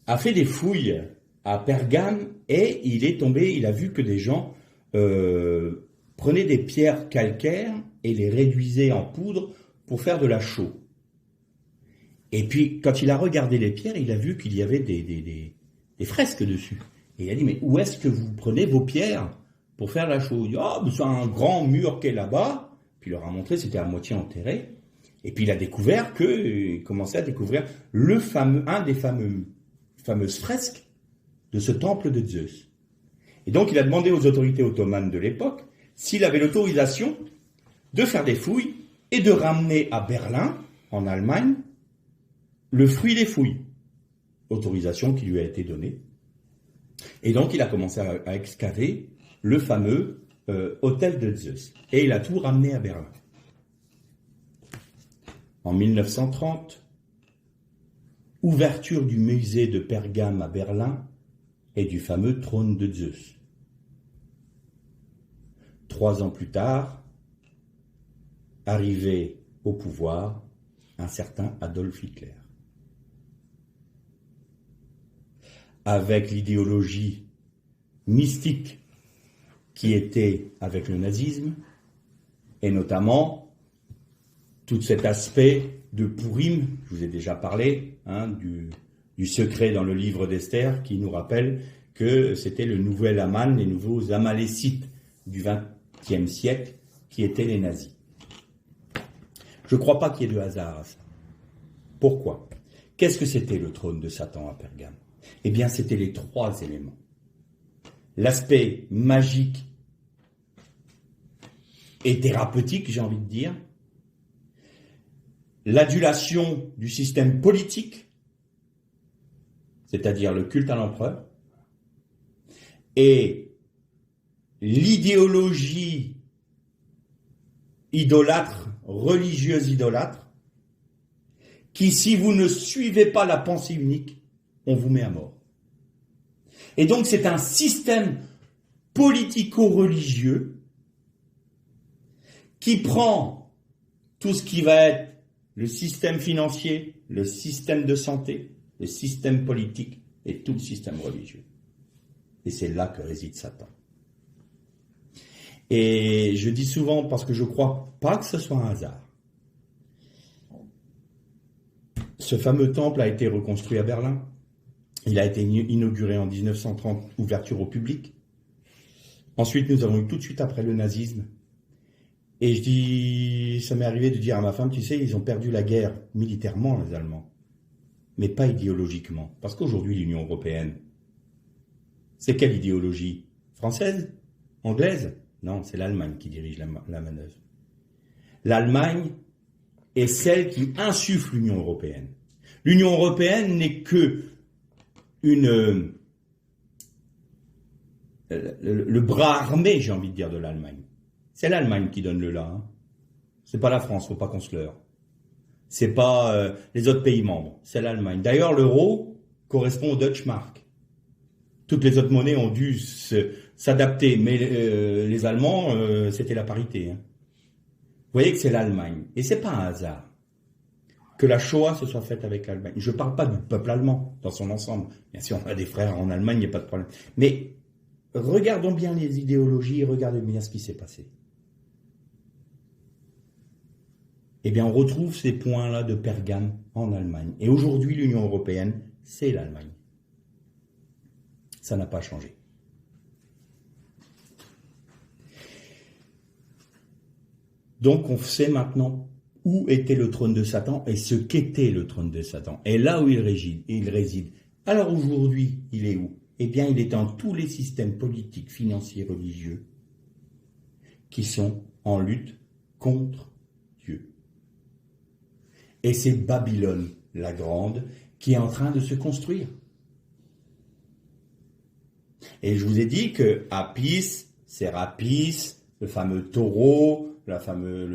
a fait des fouilles à Pergame et il a vu que des gens prenaient des pierres calcaires et les réduisaient en poudre pour faire de la chaux. Et puis, quand il a regardé les pierres, il a vu qu'il y avait des fresques dessus. Et il a dit, mais où est-ce que vous prenez vos pierres pour faire la chaux? Il dit, c'est un grand mur qui est là-bas. Puis il leur a montré, c'était à moitié enterré. Et puis il a découvert il commençait à découvrir un des fameuses fresques de ce temple de Zeus. Et donc il a demandé aux autorités ottomanes de l'époque s'il avait l'autorisation de faire des fouilles et de ramener à Berlin, en Allemagne, le fruit des fouilles. Autorisation qui lui a été donnée. Et donc il a commencé à excaver le fameux hôtel de Zeus. Et il a tout ramené à Berlin. En 1930, ouverture du musée de Pergame à Berlin et du fameux trône de Zeus. 3 ans plus tard, arrivé au pouvoir un certain Adolf Hitler. Avec l'idéologie mystique qui était avec le nazisme, et notamment tout cet aspect de Pourim, je vous ai déjà parlé, du secret dans le livre d'Esther, qui nous rappelle que c'était le nouvel Aman, les nouveaux Amalécites du XXe siècle, qui étaient les nazis. Je ne crois pas qu'il y ait de hasard à ça. Pourquoi? Qu'est-ce que c'était le trône de Satan à Pergame? Eh bien, c'était les 3 éléments. L'aspect magique et thérapeutique, j'ai envie de dire, l'adulation du système politique, c'est-à-dire le culte à l'empereur, et l'idéologie idolâtre, religieuse idolâtre, qui, si vous ne suivez pas la pensée unique, on vous met à mort. Et donc c'est un système politico-religieux qui prend tout ce qui va être le système financier, le système de santé, le système politique et tout le système religieux. Et c'est là que réside Satan. Et je dis souvent, parce que je ne crois pas que ce soit un hasard, ce fameux temple a été reconstruit à Berlin. Il a été inauguré en 1930, ouverture au public. Ensuite, nous avons eu tout de suite après le nazisme. Et ça m'est arrivé de dire à ma femme, tu sais, ils ont perdu la guerre militairement, les Allemands, mais pas idéologiquement. Parce qu'aujourd'hui, l'Union européenne, c'est quelle idéologie? Française? Anglaise? Non, c'est l'Allemagne qui dirige la manœuvre. L'Allemagne est celle qui insuffle l'Union européenne. L'Union européenne n'est que le bras armé, j'ai envie de dire, de l'Allemagne. C'est l'Allemagne qui donne le là. Hein. C'est pas la France, faut pas qu'on se leurre. C'est pas les autres pays membres, c'est l'Allemagne. D'ailleurs, l'euro correspond au Deutschmark. Toutes les autres monnaies ont dû s'adapter, mais les Allemands, c'était la parité. Hein. Vous voyez que c'est l'Allemagne. Et c'est pas un hasard que la Shoah se soit faite avec l'Allemagne. Je ne parle pas du peuple allemand dans son ensemble. Bien sûr, on a des frères en Allemagne, il n'y a pas de problème. Mais regardons bien les idéologies, regardez bien ce qui s'est passé. Eh bien, on retrouve ces points-là de Pergame en Allemagne. Et aujourd'hui, l'Union européenne, c'est l'Allemagne. Ça n'a pas changé. Donc, on sait maintenant où était le trône de Satan et ce qu'était le trône de Satan. Et là où il réside. Alors aujourd'hui, il est où? Eh bien, il est dans tous les systèmes politiques, financiers, religieux qui sont en lutte contre Dieu. Et c'est Babylone, la grande, qui est en train de se construire. Et je vous ai dit que Apis, Sérapis, le fameux taureau, le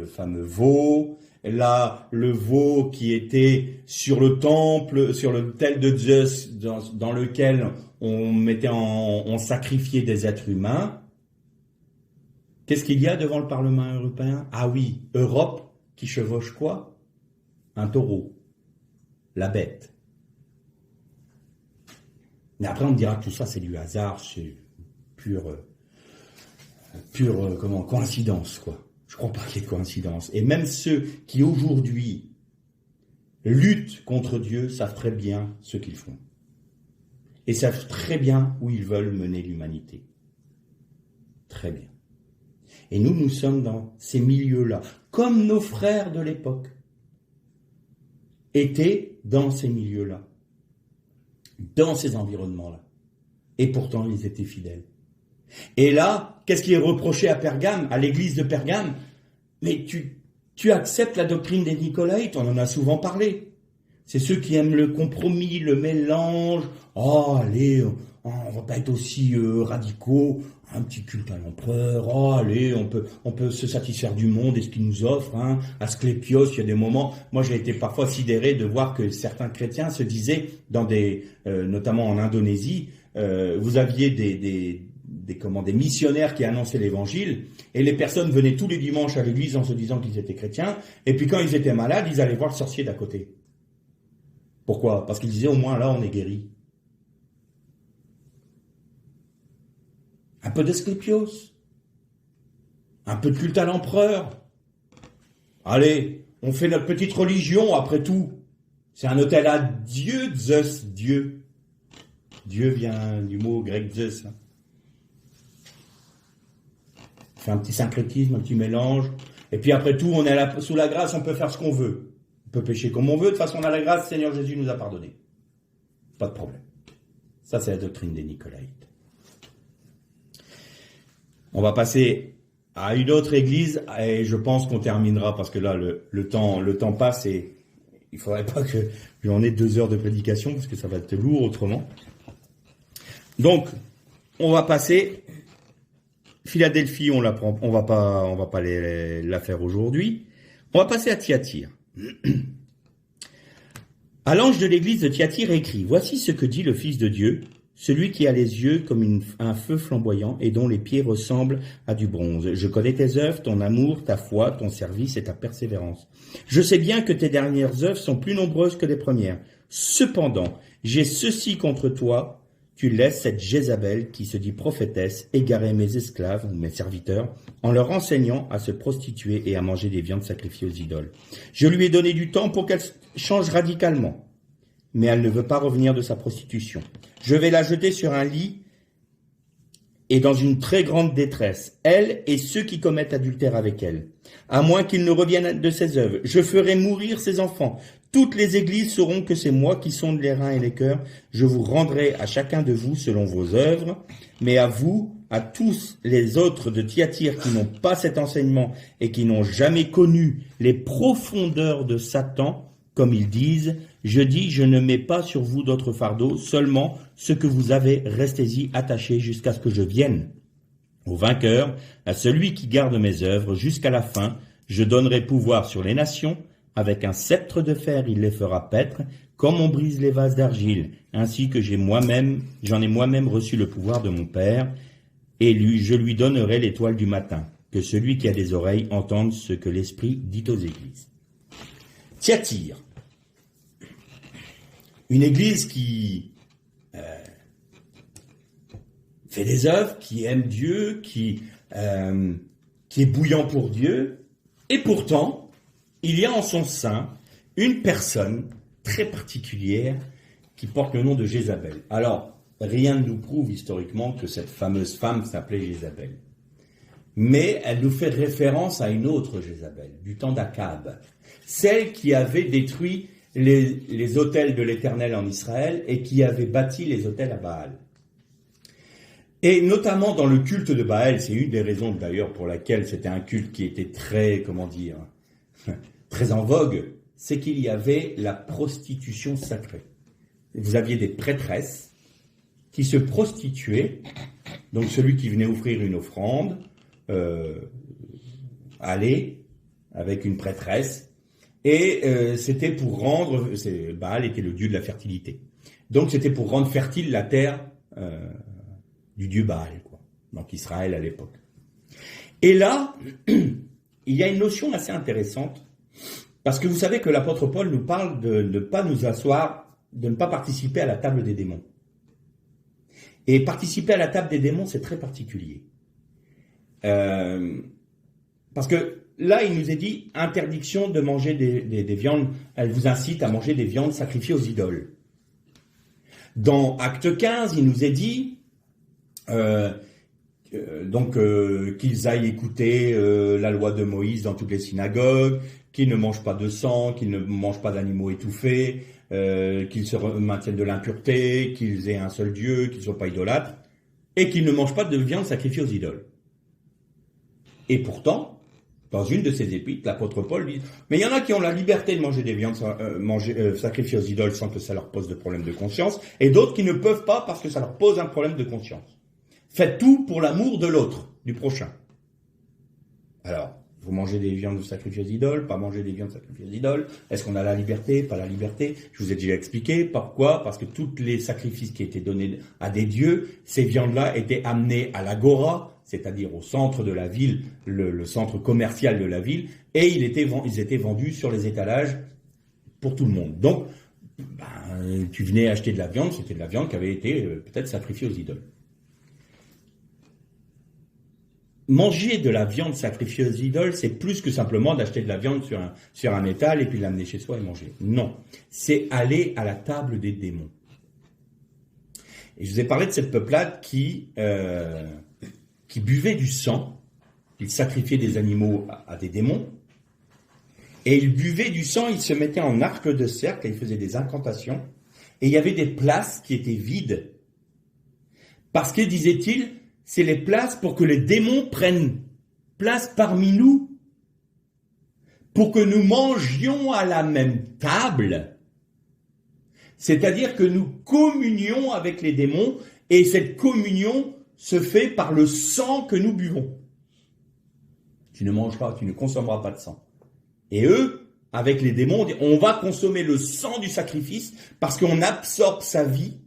fameux veau, là, le veau qui était sur le temple, sur l'autel de Zeus, dans lequel on sacrifiait des êtres humains. Qu'est-ce qu'il y a devant le Parlement européen? Ah oui, Europe qui chevauche quoi? Un taureau, la bête. Mais après on me dira que tout ça c'est du hasard, c'est pure coïncidence quoi. Je ne crois pas qu'il y ait de coïncidence. Et même ceux qui aujourd'hui luttent contre Dieu savent très bien ce qu'ils font. Et savent très bien où ils veulent mener l'humanité. Très bien. Et nous sommes dans ces milieux-là, comme nos frères de l'époque étaient dans ces milieux-là, dans ces environnements-là. Et pourtant, ils étaient fidèles. Et là, qu'est-ce qui est reproché à Pergame, à l'église de Pergame? Mais tu acceptes la doctrine des Nicolaïtes, on en a souvent parlé. C'est ceux qui aiment le compromis, le mélange. Oh, allez, on va pas être aussi radicaux. Un petit culte à l'empereur. Oh, allez, on peut se satisfaire du monde et ce qu'il nous offre. Hein. Asclépios, il y a des moments. Moi, j'ai été parfois sidéré de voir que certains chrétiens se disaient, notamment en Indonésie, vous aviez des missionnaires qui annonçaient l'évangile, et les personnes venaient tous les dimanches à l'église en se disant qu'ils étaient chrétiens, et puis quand ils étaient malades, ils allaient voir le sorcier d'à côté. Pourquoi? Parce qu'ils disaient, au moins là, on est guéri. Un peu d'Asclépios, un peu de culte à l'empereur. Allez, on fait notre petite religion, après tout. C'est un autel à Dieu, Zeus, Dieu. Dieu vient du mot grec Zeus. Fait un petit syncrétisme, un petit mélange. Et puis après tout, on est sous la grâce, on peut faire ce qu'on veut. On peut pécher comme on veut. De toute façon, on a la grâce, Seigneur Jésus nous a pardonné. Pas de problème. Ça, c'est la doctrine des Nicolaïtes. On va passer à une autre église et je pense qu'on terminera parce que là, le temps passe et il faudrait pas que j'en ai 2 heures de prédication parce que ça va être lourd autrement. Donc, on va passer. Philadelphie, on va pas la faire aujourd'hui. On va passer à Thyatire. À l'ange de l'église de Thyatire écrit: Voici ce que dit le Fils de Dieu, celui qui a les yeux comme un feu flamboyant et dont les pieds ressemblent à du bronze. Je connais tes œuvres, ton amour, ta foi, ton service et ta persévérance. Je sais bien que tes dernières œuvres sont plus nombreuses que les premières. Cependant, j'ai ceci contre toi. Tu laisses cette Jézabel, qui se dit prophétesse, égarer mes esclaves, ou mes serviteurs, en leur enseignant à se prostituer et à manger des viandes sacrifiées aux idoles. Je lui ai donné du temps pour qu'elle change radicalement, mais elle ne veut pas revenir de sa prostitution. Je vais la jeter sur un lit et dans une très grande détresse, elle et ceux qui commettent adultère avec elle, à moins qu'ils ne reviennent de ses œuvres. Je ferai mourir ses enfants. Toutes les églises sauront que c'est moi qui sonde les reins et les cœurs. Je vous rendrai à chacun de vous selon vos œuvres, mais à vous, à tous les autres de Thyatire qui n'ont pas cet enseignement et qui n'ont jamais connu les profondeurs de Satan, comme ils disent, je dis, je ne mets pas sur vous d'autres fardeaux, seulement ce que vous avez, restez-y attachés jusqu'à ce que je vienne. Au vainqueur, à celui qui garde mes œuvres jusqu'à la fin, je donnerai pouvoir sur les nations. Avec un sceptre de fer, il les fera paître, comme on brise les vases d'argile, ainsi que j'en ai moi-même reçu le pouvoir de mon Père, et je lui donnerai l'étoile du matin. Que celui qui a des oreilles entende ce que l'Esprit dit aux églises. Thyatire. Une église qui fait des œuvres, qui aime Dieu, qui est bouillant pour Dieu, et pourtant, il y a en son sein une personne très particulière qui porte le nom de Jézabel. Alors, rien ne nous prouve historiquement que cette fameuse femme s'appelait Jézabel. Mais elle nous fait référence à une autre Jézabel, du temps d'Akab, celle qui avait détruit les autels de l'Éternel en Israël et qui avait bâti les autels à Baal. Et notamment dans le culte de Baal, c'est une des raisons d'ailleurs pour laquelle c'était un culte qui était très, très en vogue, c'est qu'il y avait la prostitution sacrée. Vous aviez des prêtresses qui se prostituaient, donc celui qui venait offrir une offrande, allait avec une prêtresse, et c'était pour rendre, Baal était le dieu de la fertilité, donc c'était pour rendre fertile la terre du dieu Baal, quoi. Donc Israël à l'époque. Et là, il y a une notion assez intéressante, parce que vous savez que l'apôtre Paul nous parle de ne pas nous asseoir, de ne pas participer à la table des démons. Et participer à la table des démons, c'est très particulier. Parce que là, il nous est dit interdiction de manger des viandes. Elle vous incite à manger des viandes sacrifiées aux idoles. Dans Acte 15, il nous est dit qu'ils aillent écouter la loi de Moïse dans toutes les synagogues, qu'ils ne mangent pas de sang, qu'ils ne mangent pas d'animaux étouffés, qu'ils se maintiennent de l'impureté, qu'ils aient un seul Dieu, qu'ils ne soient pas idolâtres, et qu'ils ne mangent pas de viande sacrifiée aux idoles. Et pourtant, dans une de ses épîtres, l'apôtre Paul dit « Mais il y en a qui ont la liberté de manger des viandes sacrifiées aux idoles sans que ça leur pose de problème de conscience, et d'autres qui ne peuvent pas parce que ça leur pose un problème de conscience. Faites tout pour l'amour de l'autre, du prochain. » Alors, vous mangez des viandes sacrifiées aux idoles, pas manger des viandes sacrifiées aux idoles. Est-ce qu'on a la liberté, pas la liberté? Je vous ai déjà expliqué. Pourquoi? Parce que tous les sacrifices qui étaient donnés à des dieux, ces viandes-là étaient amenées à l'agora, c'est-à-dire au centre de la ville, le centre commercial de la ville, et ils étaient vendus sur les étalages pour tout le monde. Donc, tu venais acheter de la viande, c'était de la viande qui avait été peut-être sacrifiée aux idoles. Manger de la viande sacrifiée aux idoles, c'est plus que simplement d'acheter de la viande sur un étal et puis l'amener chez soi et manger. Non, c'est aller à la table des démons. Et je vous ai parlé de cette peuplade qui buvait du sang, ils sacrifiaient des animaux à des démons, et ils buvaient du sang, ils se mettaient en arc de cercle et ils faisaient des incantations, et il y avait des places qui étaient vides, parce que, disait-il, c'est les places pour que les démons prennent place parmi nous, pour que nous mangions à la même table, c'est-à-dire que nous communions avec les démons, et cette communion se fait par le sang que nous buvons. Tu ne manges pas, tu ne consommeras pas de sang. Et eux, avec les démons, on va consommer le sang du sacrifice parce qu'on absorbe sa vie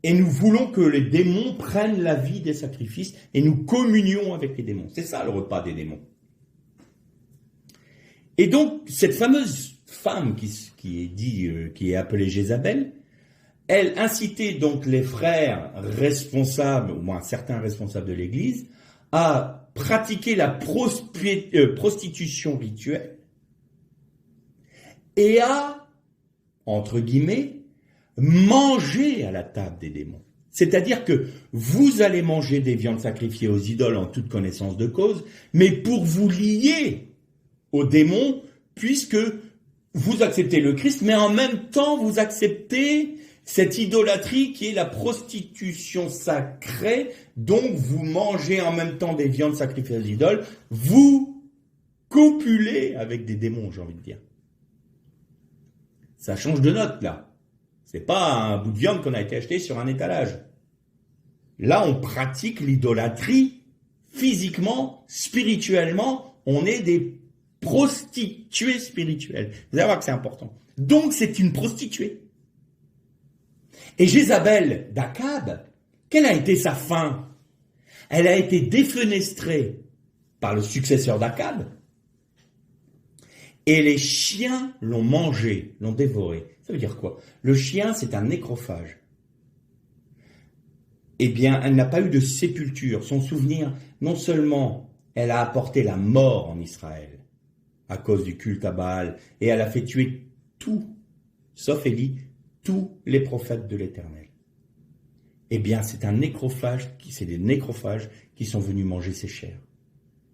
et nous voulons que les démons prennent la vie des sacrifices et nous communions avec les démons. C'est ça le repas des démons. Et donc, cette fameuse femme qui est appelée Jézabel, elle incitait donc les frères responsables, au moins certains responsables de l'Église, à pratiquer la prostitution rituelle et à, entre guillemets, manger à la table des démons. C'est-à-dire que vous allez manger des viandes sacrifiées aux idoles en toute connaissance de cause, mais pour vous lier aux démons, puisque vous acceptez le Christ, mais en même temps vous acceptez cette idolâtrie qui est la prostitution sacrée, donc vous mangez en même temps des viandes sacrifiées aux idoles, vous copulez avec des démons, j'ai envie de dire. Ça change de note, là. C'est pas un bout de viande qu'on a été acheté sur un étalage. Là, on pratique l'idolâtrie physiquement, spirituellement, on est des prostituées spirituelles. Vous allez voir que c'est important. Donc, c'est une prostituée. Et Jézabel d'Akab, quelle a été sa fin? Elle a été défenestrée par le successeur d'Akab, et les chiens l'ont mangée, l'ont dévorée. Ça veut dire quoi? Le chien, c'est un nécrophage. Eh bien, elle n'a pas eu de sépulture. Son souvenir, non seulement elle a apporté la mort en Israël à cause du culte à Baal, et elle a fait tuer tout, sauf Élie, tous les prophètes de l'Éternel. Eh bien, c'est des nécrophages qui sont venus manger ses chairs.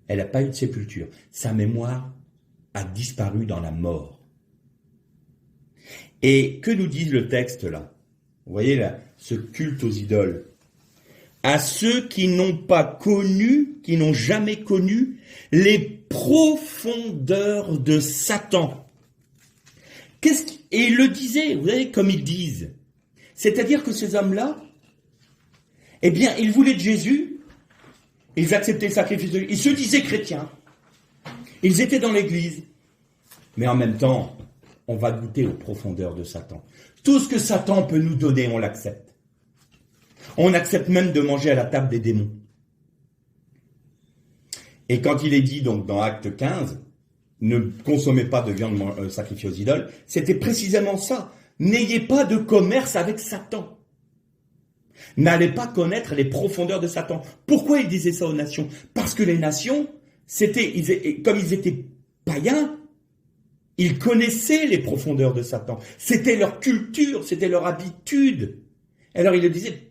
Elle n'a pas eu de sépulture. Sa mémoire a disparu dans la mort. Et que nous dit le texte là? Vous voyez là, ce culte aux idoles. À ceux qui n'ont pas connu, qui n'ont jamais connu les profondeurs de Satan. Et il le disait, vous voyez, comme ils disent. C'est-à-dire que ces hommes-là, eh bien, ils voulaient de Jésus, ils acceptaient le sacrifice de Jésus, ils se disaient chrétiens, ils étaient dans l'église, mais en même temps, on va goûter aux profondeurs de Satan. Tout ce que Satan peut nous donner, on l'accepte. On accepte même de manger à la table des démons. Et quand il est dit, donc, dans Acte 15, ne consommez pas de viande sacrifiée aux idoles, c'était précisément ça. N'ayez pas de commerce avec Satan. N'allez pas connaître les profondeurs de Satan. Pourquoi il disait ça aux nations? Parce que les nations, comme ils étaient païens, ils connaissaient les profondeurs de Satan. C'était leur culture, c'était leur habitude. Alors il le disait,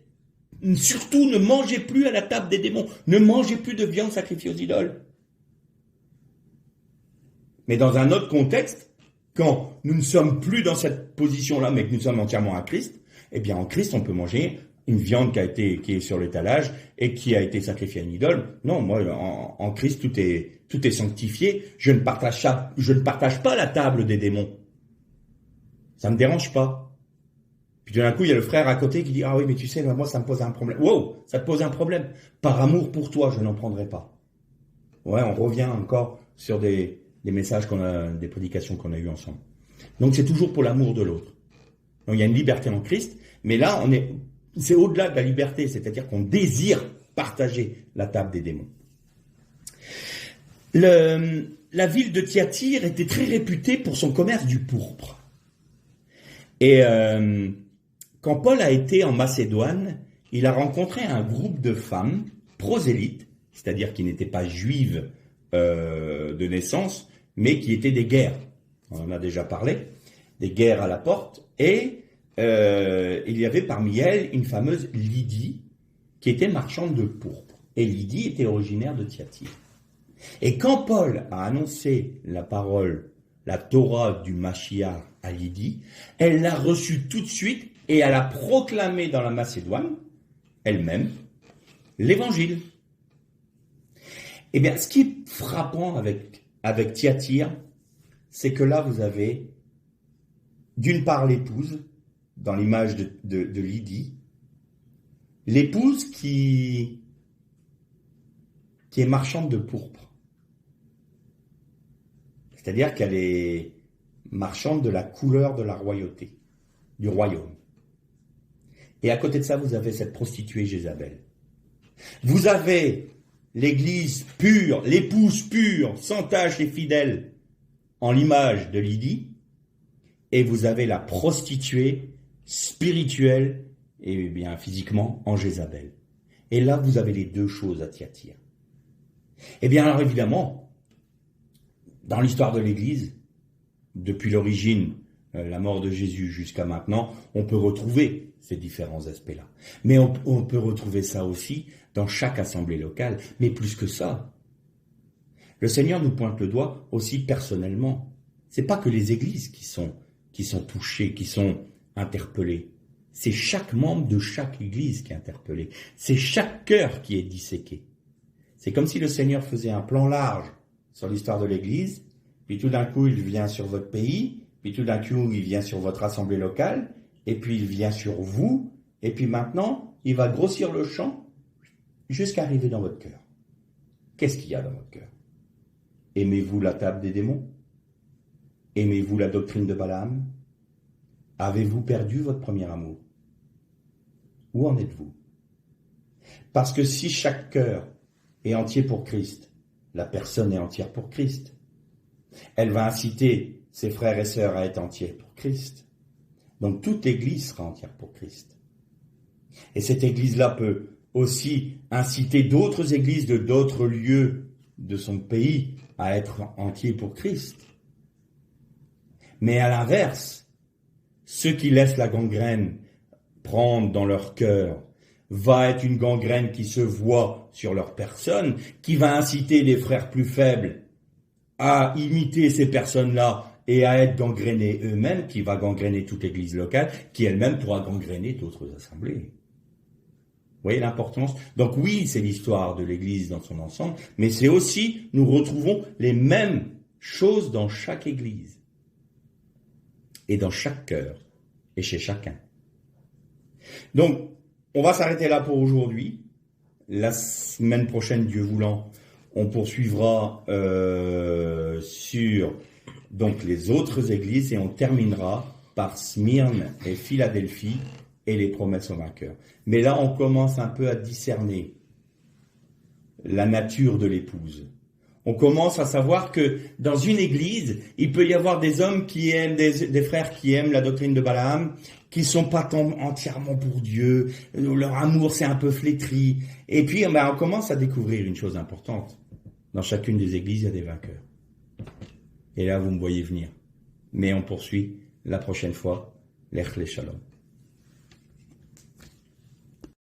surtout ne mangez plus à la table des démons, ne mangez plus de viande sacrifiée aux idoles. Mais dans un autre contexte, quand nous ne sommes plus dans cette position-là, mais que nous sommes entièrement à Christ, eh bien en Christ on peut manger une viande qui est sur l'étalage et qui a été sacrifiée à une idole. Non, moi, en Christ, tout est sanctifié. Je ne partage pas la table des démons. Ça me dérange pas. Puis d'un coup, il y a le frère à côté qui dit, ah oui, mais tu sais, moi, ça me pose un problème. Wow, ça te pose un problème. Par amour pour toi, je n'en prendrai pas. Ouais, on revient encore sur des messages des prédications qu'on a eues ensemble. Donc, c'est toujours pour l'amour de l'autre. Donc, il y a une liberté en Christ, mais là, c'est au-delà de la liberté, c'est-à-dire qu'on désire partager la table des démons. La ville de Thyatire était très réputée pour son commerce du pourpre. Et quand Paul a été en Macédoine, il a rencontré un groupe de femmes prosélytes, c'est-à-dire qui n'étaient pas juives de naissance, mais qui étaient des guerres. On en a déjà parlé, des guerres à la porte, et il y avait parmi elles une fameuse Lydie qui était marchande de pourpre. Et Lydie était originaire de Thyatire. Et quand Paul a annoncé la parole, la Torah du Mashiach à Lydie, elle l'a reçue tout de suite et elle a proclamé dans la Macédoine, elle-même, l'évangile. Eh bien, ce qui est frappant avec Thyatire, c'est que là, vous avez d'une part l'épouse, dans l'image de Lydie, l'épouse qui est marchande de pourpre. C'est-à-dire qu'elle est marchande de la couleur de la royauté, du royaume. Et à côté de ça, vous avez cette prostituée Jézabel. Vous avez l'église pure, l'épouse pure, sans tache et fidèle, en l'image de Lydie, et vous avez la prostituée spirituelle et bien physiquement en Jézabel. Et là, vous avez les deux choses à Thyatire. Eh bien, alors évidemment, dans l'histoire de l'Église, depuis l'origine, la mort de Jésus jusqu'à maintenant, on peut retrouver ces différents aspects-là. Mais on peut retrouver ça aussi dans chaque assemblée locale. Mais plus que ça, le Seigneur nous pointe le doigt aussi personnellement. C'est pas que les églises qui sont touchées, qui sont interpellées. C'est chaque membre de chaque église qui est interpellé. C'est chaque cœur qui est disséqué. C'est comme si le Seigneur faisait un plan large sur l'histoire de l'église, puis tout d'un coup il vient sur votre pays, puis tout d'un coup il vient sur votre assemblée locale, et puis il vient sur vous, et puis maintenant il va grossir le champ jusqu'à arriver dans votre cœur. Qu'est-ce qu'il y a dans votre cœur? Aimez-vous la table des démons? Aimez-vous la doctrine de Balaam? Avez-vous perdu votre premier amour? Où en êtes-vous? Parce que si chaque cœur est entier pour Christ, la personne est entière pour Christ. Elle va inciter ses frères et sœurs à être entiers pour Christ. Donc toute église sera entière pour Christ. Et cette église-là peut aussi inciter d'autres églises de d'autres lieux de son pays à être entiers pour Christ. Mais à l'inverse, ceux qui laissent la gangrène prendre dans leur cœur va être une gangrène qui se voit sur leur personne, qui va inciter les frères plus faibles à imiter ces personnes-là et à être gangrénés eux-mêmes, qui va gangréner toute l'église locale, qui elle-même pourra gangréner d'autres assemblées. Vous voyez l'importance? Donc oui, c'est l'histoire de l'église dans son ensemble, mais c'est aussi, nous retrouvons les mêmes choses dans chaque église et dans chaque cœur et chez chacun. Donc, on va s'arrêter là pour aujourd'hui. La semaine prochaine, Dieu voulant, on poursuivra sur donc les autres églises et on terminera par Smyrne et Philadelphie et les promesses aux vainqueurs. Mais là, on commence un peu à discerner la nature de l'épouse. On commence à savoir que dans une église, il peut y avoir des hommes qui aiment, des frères qui aiment la doctrine de Balaam, qui sont pas entièrement pour Dieu, leur amour c'est un peu flétri. Et puis on commence à découvrir une chose importante. Dans chacune des églises, il y a des vainqueurs. Et là, vous me voyez venir. Mais on poursuit la prochaine fois. Lech le Shalom.